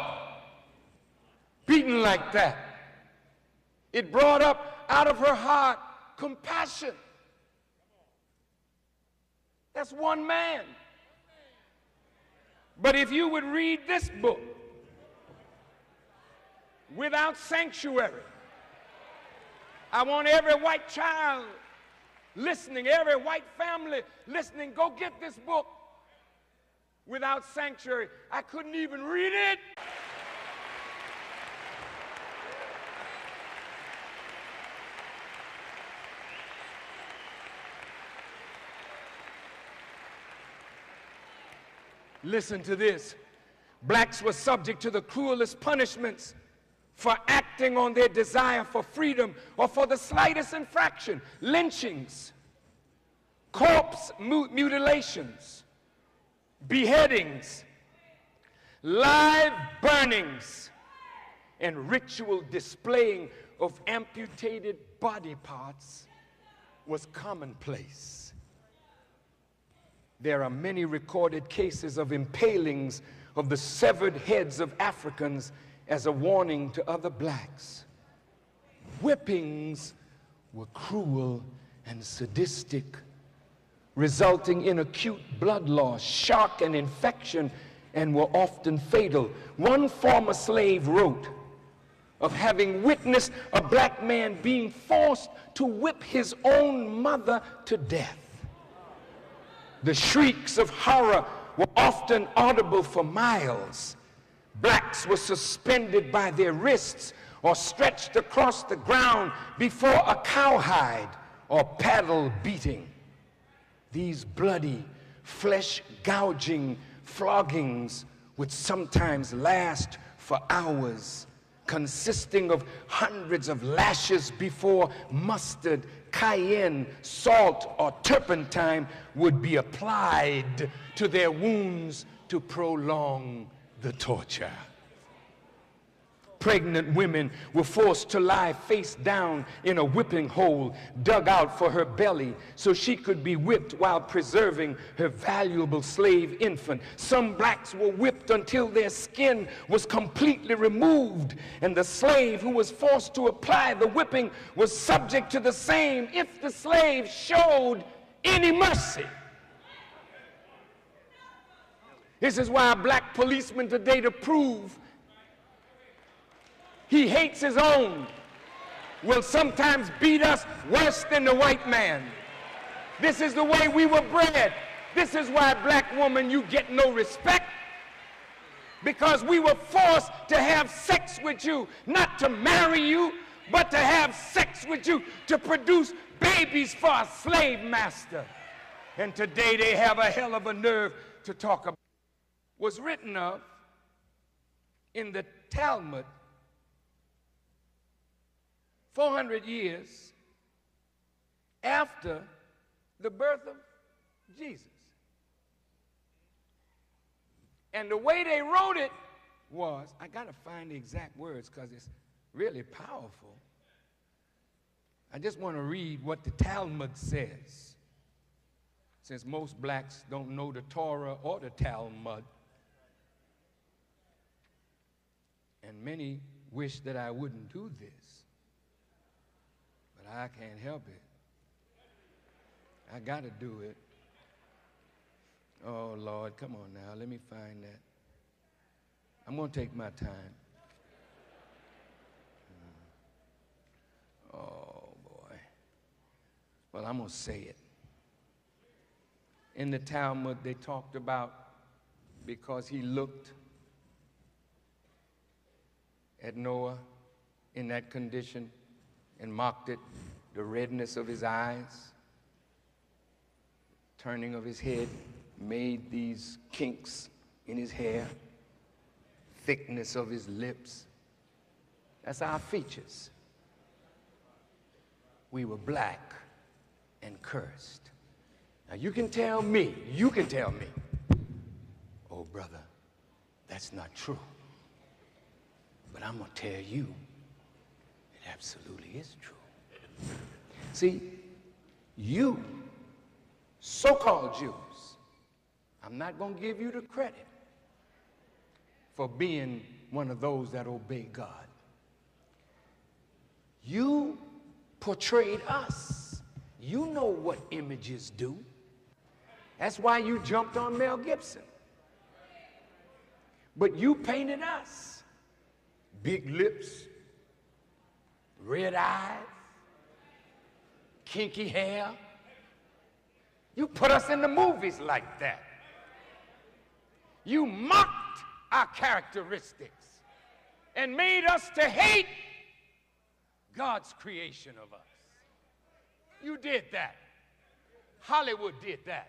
beaten like that, it brought up out of her heart compassion. That's one man. But if you would read this book, Without Sanctuary, I want every white child listening, every white family listening, go get this book, Without Sanctuary. I couldn't even read it. Listen to this. Blacks were subject to the cruelest punishments for acting on their desire for freedom or for the slightest infraction. Lynchings, corpse mutilations, beheadings, live burnings, and ritual displaying of amputated body parts was commonplace. There are many recorded cases of impalings of the severed heads of Africans as a warning to other blacks. Whippings were cruel and sadistic, resulting in acute blood loss, shock, and infection, and were often fatal. One former slave wrote of having witnessed a black man being forced to whip his own mother to death. The shrieks of horror were often audible for miles. Blacks were suspended by their wrists or stretched across the ground before a cowhide or paddle beating. These bloody, flesh-gouging floggings would sometimes last for hours, consisting of hundreds of lashes before mustard, cayenne, salt, or turpentine would be applied to their wounds to prolong the torture. Pregnant women were forced to lie face down in a whipping hole dug out for her belly so she could be whipped while preserving her valuable slave infant. Some blacks were whipped until their skin was completely removed, and the slave who was forced to apply the whipping was subject to the same if the slave showed any mercy. This is why a black policeman today, to prove he hates his own, will sometimes beat us worse than the white man. This is the way we were bred. This is why, black woman, you get no respect, because we were forced to have sex with you, not to marry you, but to have sex with you, to produce babies for a slave master. And today they have a hell of a nerve to talk about. Was written of in the Talmud 400 years after the birth of Jesus. And the way they wrote it was, I got to find the exact words because it's really powerful. I just want to read what the Talmud says, since most blacks don't know the Torah or the Talmud. And many wish that I wouldn't do this, but I can't help it. I got to do it. Oh, Lord, come on now. Let me find that. I'm going to take my time. Oh, boy. Well, I'm going to say it. In the Talmud, they talked about because he looked at Noah in that condition and mocked it, the redness of his eyes, turning of his head, made these kinks in his hair, thickness of his lips. That's our features. We were black and cursed. Now you can tell me, oh brother, that's not true. But I'm going to tell you, it absolutely is true. See, you, so-called Jews, I'm not going to give you the credit for being one of those that obey God. You portrayed us. You know what images do. That's why you jumped on Mel Gibson. But you painted us. Big lips, red eyes, kinky hair. You put us in the movies like that. You mocked our characteristics and made us to hate God's creation of us. You did that. Hollywood did that.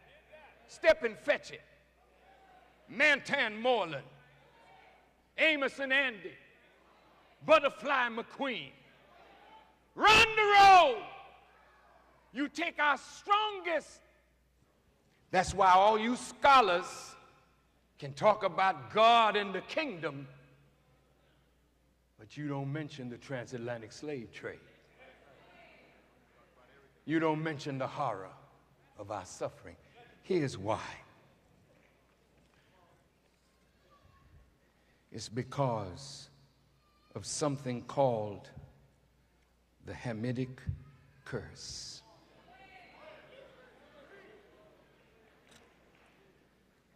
Step and Fetch It. Mantan Moreland. Amos and Andy. Butterfly McQueen. Run the road. You take our strongest. That's why all you scholars can talk about God and the kingdom, but you don't mention the transatlantic slave trade. You don't mention the horror of our suffering. Here's why. It's because of something called the Hamitic curse.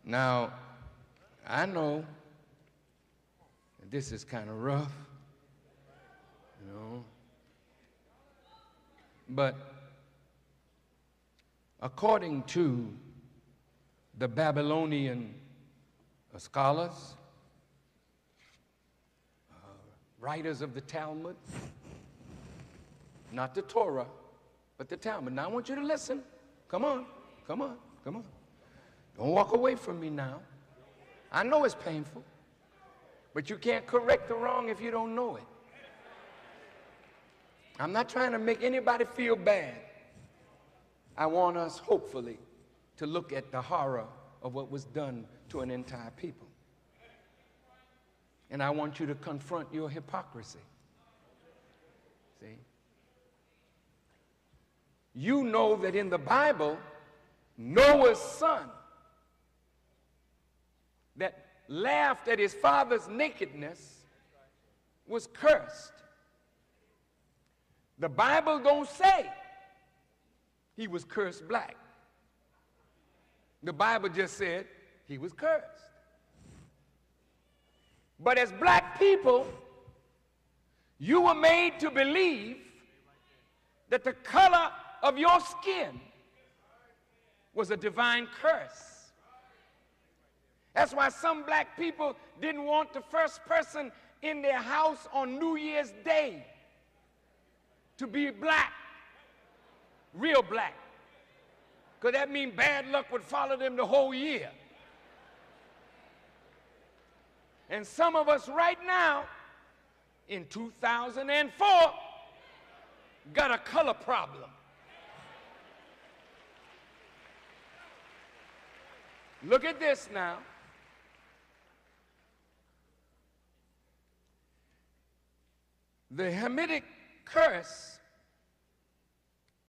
Now, I know this is kind of rough, you know, but according to the Babylonian scholars, writers of the Talmud, not the Torah, but the Talmud. Now I want you to listen. Come on, come on, come on. Don't walk away from me now. I know it's painful, but you can't correct the wrong if you don't know it. I'm not trying to make anybody feel bad. I want us, hopefully, to look at the horror of what was done to an entire people. And I want you to confront your hypocrisy. See? You know that in the Bible, Noah's son that laughed at his father's nakedness was cursed. The Bible don't say he was cursed black. The Bible just said he was cursed. But as black people, you were made to believe that the color of your skin was a divine curse. That's why some black people didn't want the first person in their house on New Year's Day to be black, real black, because that means bad luck would follow them the whole year. And some of us right now, in 2004, got a color problem. Look at this now. The Hamitic curse